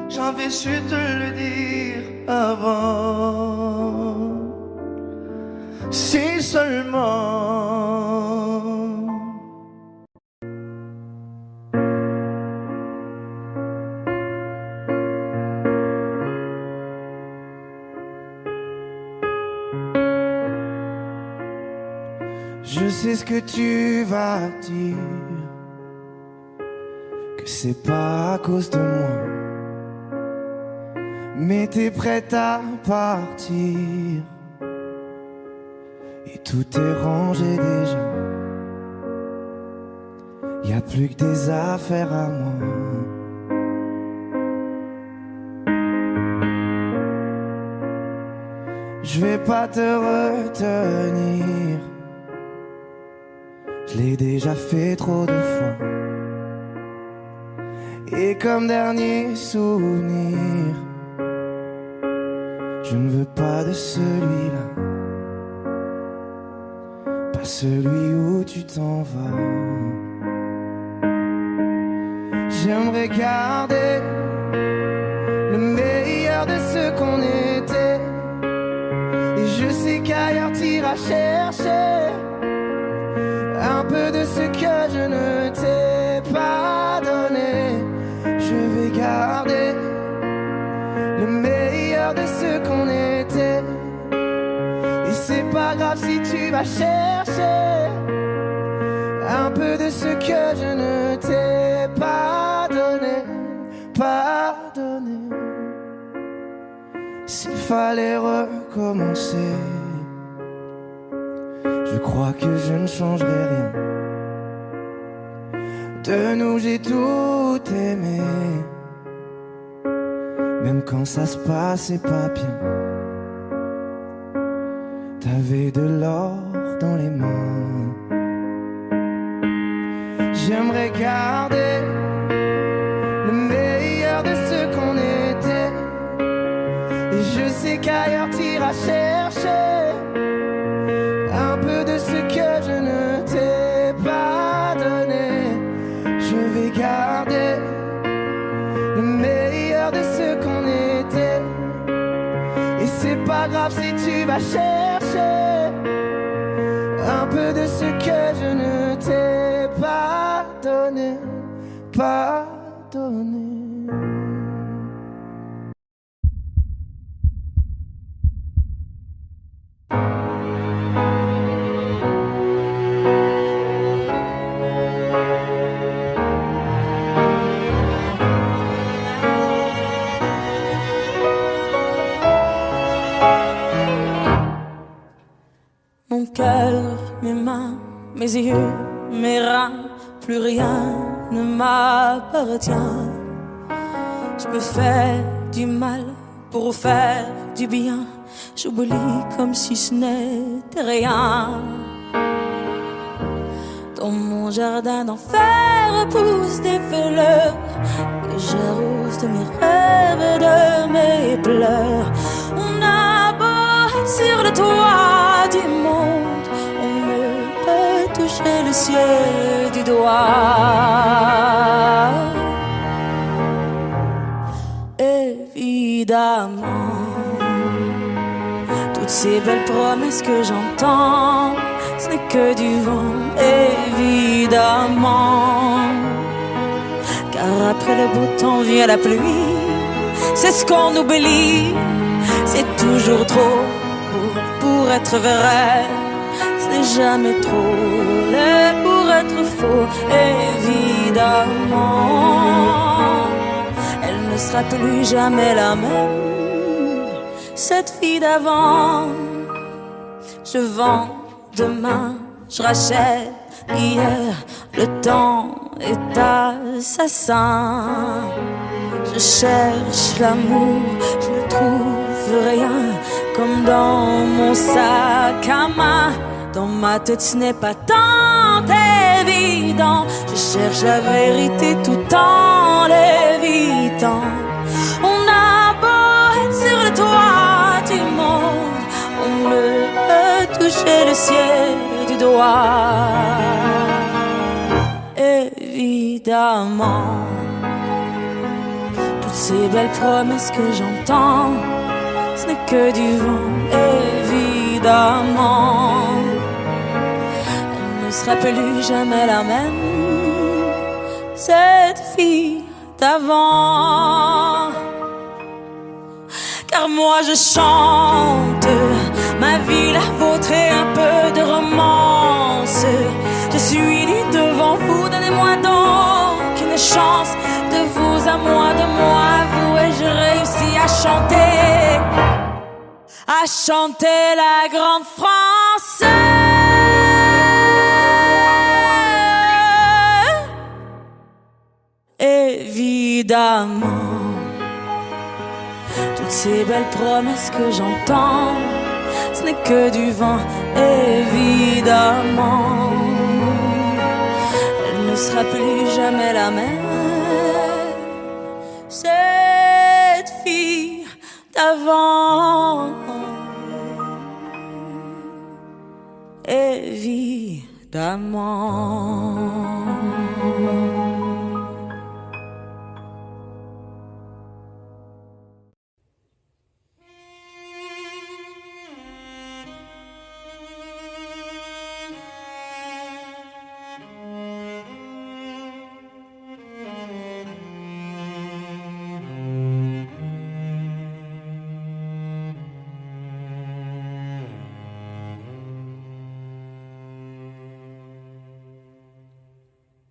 j'avais su te le dire avant. Si seulement. Je sais ce que tu vas dire. que c'est pas à cause de moi. Mais t'es prête à partir et tout est rangé déjà. Y'a plus que des affaires à moi. Je vais pas te retenir, je l'ai déjà fait trop de fois. Et comme dernier souvenir, je ne veux pas de celui-là, pas celui où tu t'en vas. J'aimerais garder le meilleur de ce qu'on était. Et je sais qu'ailleurs t'iras chercher un peu de ce que je ne t'ai pas donné. Je vais garder le meilleur de ce qu'on était. Et c'est pas grave si tu vas chercher un peu de ce que je ne t'ai pas donné, pardonné. S'il fallait recommencer, je crois que je ne changerai rien. De nous j'ai tout aimé, même quand ça se passait pas bien. T'avais de l'or dans les mains. J'aimerais garder le meilleur de ce qu'on était. Et je sais qu'ailleurs t'iras chercher un peu de ce que je ne t'ai pas donné. Je vais garder le meilleur de ce qu'on était. Et c'est pas grave si tu vas chercher un peu de ce que je ne t'ai pas donné, pardonné. Mon cœur, mes mains, mes yeux, mes reins, plus rien ne m'appartient. Je me fais du mal pour faire du bien. J'oublie comme si ce n'était rien. Dans mon jardin d'enfer poussent des fleurs que j'arrose de mes rêves et de mes pleurs. On a beau être sur le toit du monde, on ne peut toucher le ciel du doigt. Évidemment, toutes ces belles promesses que j'entends, ce n'est que du vent, évidemment. Car après le beau temps vient la pluie, c'est ce qu'on oublie. C'est toujours trop pour être vrai, ce n'est jamais trop laid pour être faux, évidemment. Elle ne sera plus jamais la même, cette fille d'avant. Je vends demain, je rachète hier, le temps est assassin. Je cherche l'amour, je ne trouve rien, comme dans mon sac à main. Dans ma tête ce n'est pas tant évident, je cherche la vérité tout en l'évitant. On a beau être sur le toit du monde, on ne peut toucher le ciel du doigt. Évidemment, toutes ces belles promesses que j'entends, ce n'est que du vent, évidemment. Elle ne sera plus jamais la même, cette fille d'avant. Car moi je chante ma vie, la vôtre et un peu de romance. Je suis née devant vous, donnez-moi donc une une chance. De vous à moi, de moi à vous, et je réussis à chanter la grande France. Évidemment, toutes ces belles promesses que j'entends, ce n'est que du vent, évidemment. Elle ne sera plus jamais la même, cette fille d'avant. Évidemment.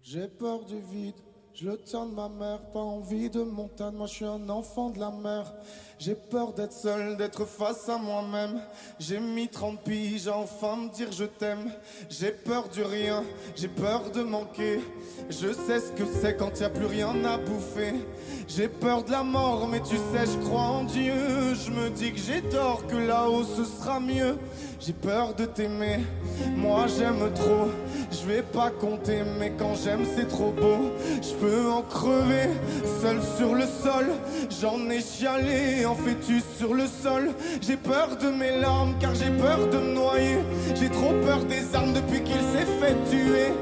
J'ai peur du vide, je le tiens de ma mère, pas envie de montagne, moi je suis un enfant de la mer. J'ai peur d'être seul, d'être face à moi-même. J'ai mis 30 piges à enfin me dire je t'aime. J'ai peur du rien, j'ai peur de manquer. Je sais ce que c'est quand y a plus rien à bouffer. J'ai peur de la mort, mais tu sais je crois en Dieu. Je me dis que j'ai tort, que là-haut ce sera mieux. J'ai peur de t'aimer, moi j'aime trop. Je vais pas compter, mais quand j'aime c'est trop beau. Je peux en crever, seul sur le sol. J'en ai chialé en fœtus sur le sol. J'ai peur de mes larmes car j'ai peur de me noyer. J'ai trop peur des armes depuis qu'il s'est fait tuer.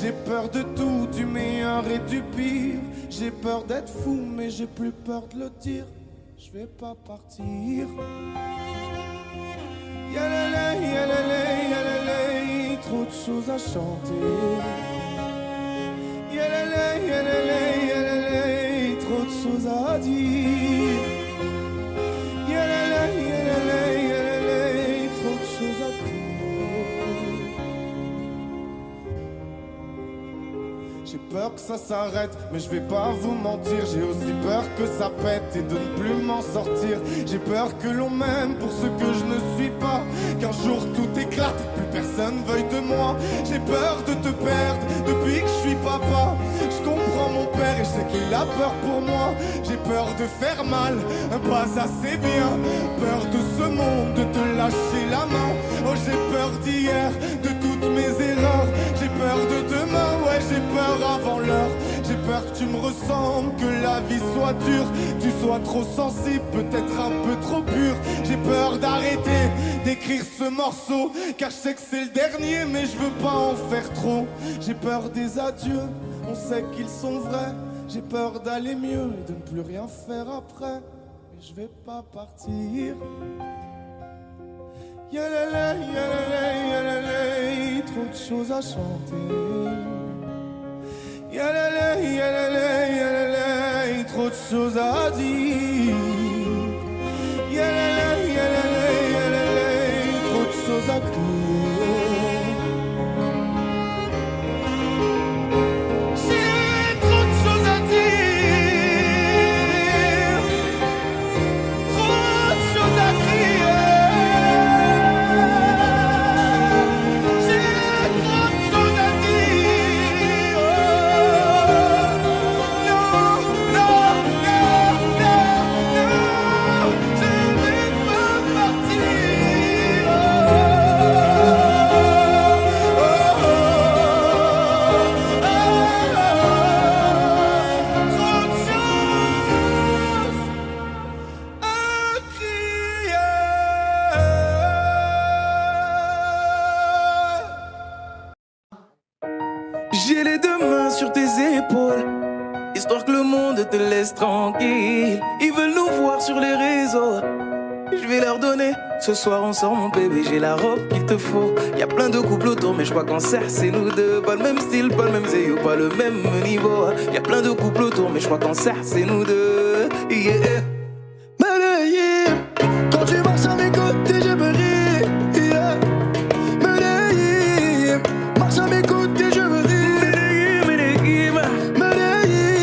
J'ai peur de tout, du meilleur et du pire. J'ai peur d'être fou mais j'ai plus peur de le dire. Je vais pas partir. Yalalay, yalalay, yalalay, trop de choses à chanter. Yalalay, yalalay, yalalay, trop de choses à dire. Yalalay, yalalay, yalalay, trop de choses à crier. J'ai peur que ça s'arrête, mais je vais pas vous mentir. J'ai aussi peur que ça pète et de ne plus m'en sortir. J'ai peur que l'on m'aime pour ce que je ne suis pas, qu'un jour tout éclate, plus personne veuille de moi. J'ai peur de te perdre depuis que je suis papa. Je comprends mon père et je sais qu'il a peur pour moi. J'ai peur de faire mal, pas assez bien. Peur de ce monde, de te lâcher la main. Oh j'ai peur d'hier, de toutes mes erreurs. J'ai peur de demain, ouais j'ai peur avant l'heure. J'ai peur que tu me ressembles, que la vie soit dure. Tu sois trop sensible, peut-être un peu trop pur. J'ai peur d'arrêter d'écrire ce morceau, car je sais que c'est le dernier, mais je veux pas en faire trop. J'ai peur des adieux, on sait qu'ils sont vrais. J'ai peur d'aller mieux et de ne plus rien faire après. Mais je vais pas partir. Yalalay, yalalay, yalalay, trop de choses à chanter. Yalalay, yalalay, yalalay, trop de choses à dire. Yalalay, yalalay, yalalay, trop de choses à crier. J'ai trop de choses à dire, trop de choses à crier. J'ai trop de choses à dire. Non, non, non, non, non, je vais pas partir. Trop de choses à crier. J'ai les deux mains sur tes épaules, histoire que le monde te laisse tranquille. Ils veulent nous voir sur les réseaux, je vais leur donner. Ce soir on sort mon bébé, j'ai la robe qu'il te faut. Y'a plein de couples autour mais je crois qu'en cercle c'est nous deux. Pas le même style, pas le même zéyo, pas le même niveau. Y'a plein de couples autour mais je crois qu'en cercle c'est nous deux. Yeah. Medellín, quand tu marches à mes côtés je me ris. Yeah. Medellín, marche à mes côtés je me ris. Medellín, Medellín, Medellín.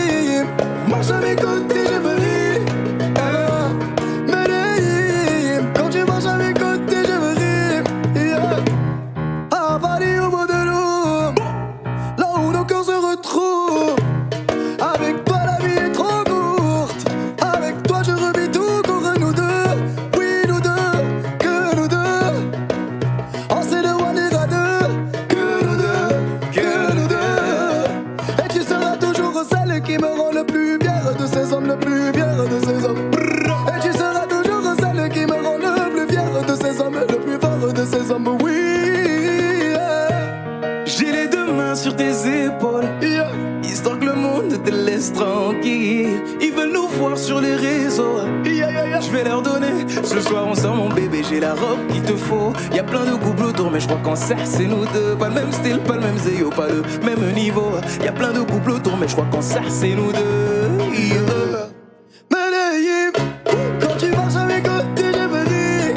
celle qui me rend le plus fier de ces hommes, le plus fier de ces hommes. Et tu seras toujours celle qui me rend le plus fier de ces hommes, le plus fort de ces hommes, oui. J'ai les deux mains sur tes épaules, histoire que le monde te laisse tranquille. Ils veulent nous voir sur les réseaux, je vais leur donner. Ce soir on sort mon bébé, j'ai la robe qu'il te faut. Y'a plein de couples autour mais je crois qu'en cercle c'est nous deux. Pas le même style, pas le même zéyo, pas le même niveau. Y'a plein de couples autour mais je crois qu'en cercle c'est nous deux. Medellín, quand tu marches à mes côtés je veux rire.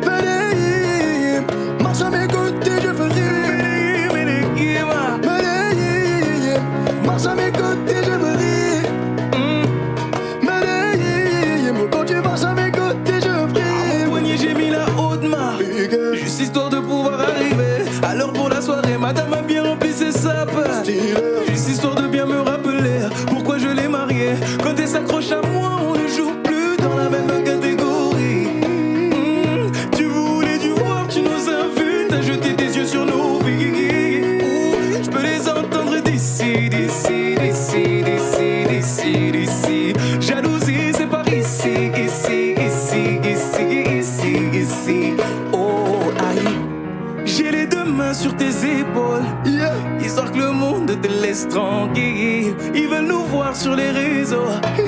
Medellín, marche à mes côtés je veux rire. Medellín, marche à mes côtés je veux rire. Medellín, quand tu marches à mes côtés je veux rire. À mon poignet j'ai mis la haute marque, juste histoire de pouvoir arriver. Alors pour la soirée madame a bien rempli ses sapes, juste histoire de bien me rappeler pourquoi je l'ai mariée. Quand elle s'accroche à moi, on ne joue plus dans la même catégorie. Tu voulais du voir, tu nous as vus, t'as jeté tes yeux sur nos vies. Je peux les entendre d'ici, d'ici, d'ici, d'ici, d'ici, d'ici. Jalousie, c'est par ici, ici, ici, ici, ici, ici. Oh, aïe. J'ai les deux mains sur tes épaules, histoire que le monde te laisse tranquille. Ils veulent nous voir sur les réseaux, je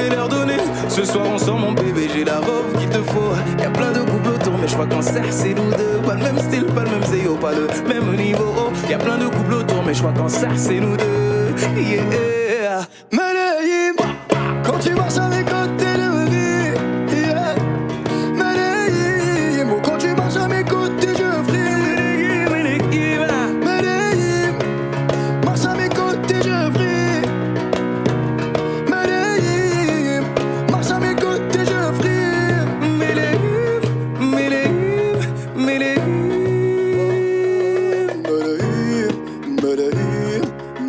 vais leur donner. Ce soir on sort mon bébé, j'ai la robe qu'il te faut. Y'a plein de couples autour mais je crois qu'en cercle c'est nous deux. Pas le même style, pas le même zéyo, pas le même niveau. Y'a plein de couples autour mais je crois qu'en cercle c'est nous deux. Yeah. Medellín, quand tu marches à mes côtés je veux rire. Medellín, quand tu marches à mes côtés je veux rire. Medellín, marche à mes côtés je veux rire. Medellín, marche à mes côtés je veux rire. Medellín, Medellín, Medellín. Medellín,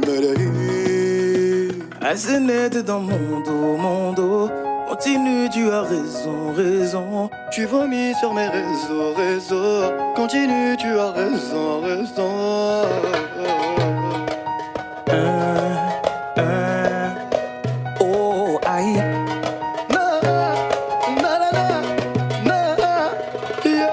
Medellín. Assez net dans mon dos. Continue, tu as raison, raison. Tu vomis sur mes réseaux. Continue, tu as raison, raison. Oh, aïe. Na, na, na, na, yeah.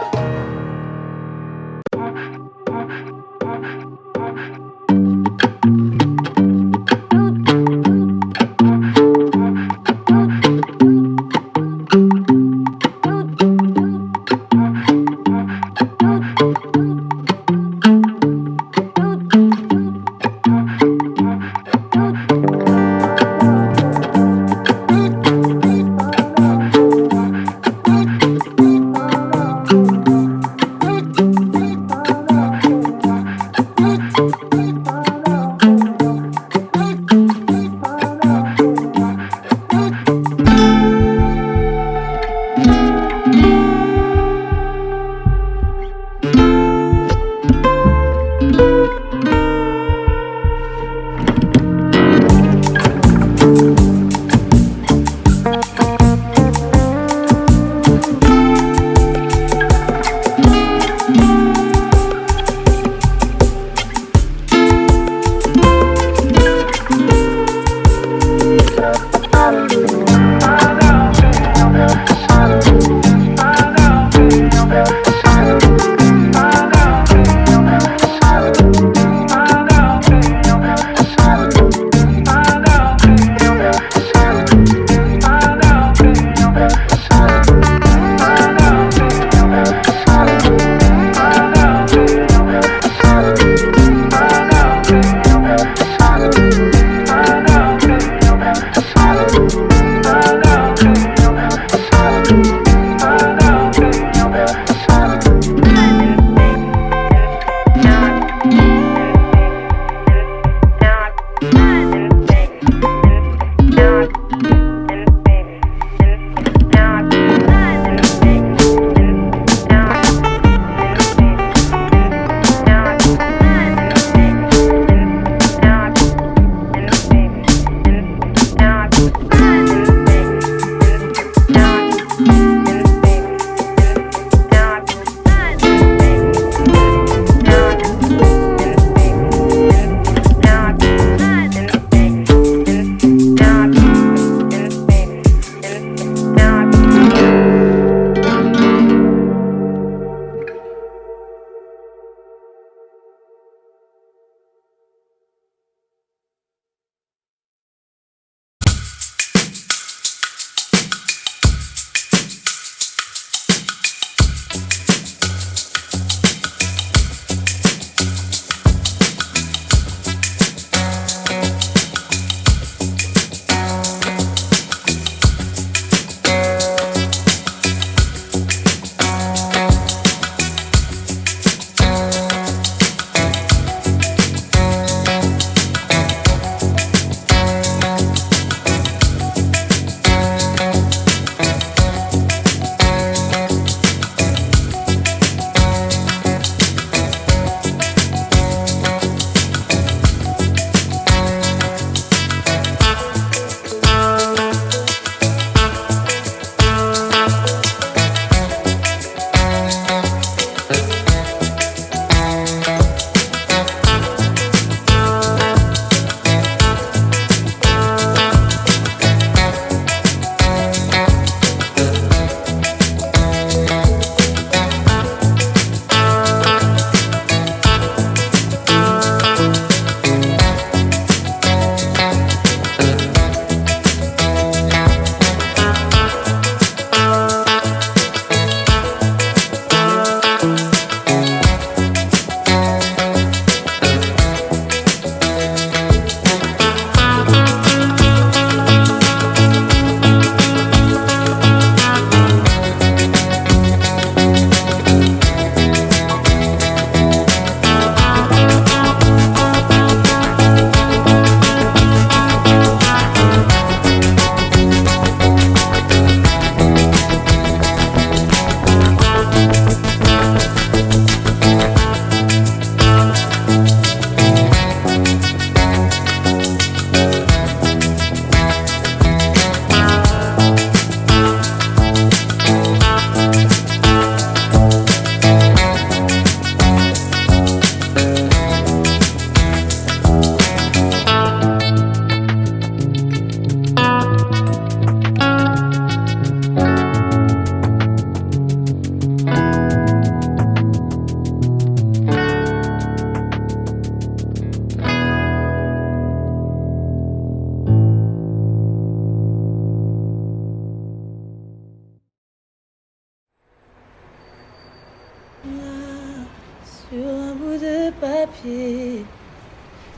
laisser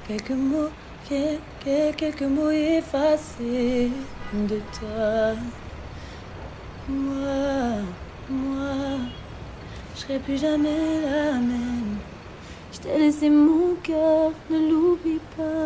quelques mots, quelques mots effacés de toi. Moi, je serai plus jamais la même. Je t'ai laissé mon cœur, ne l'oublie pas.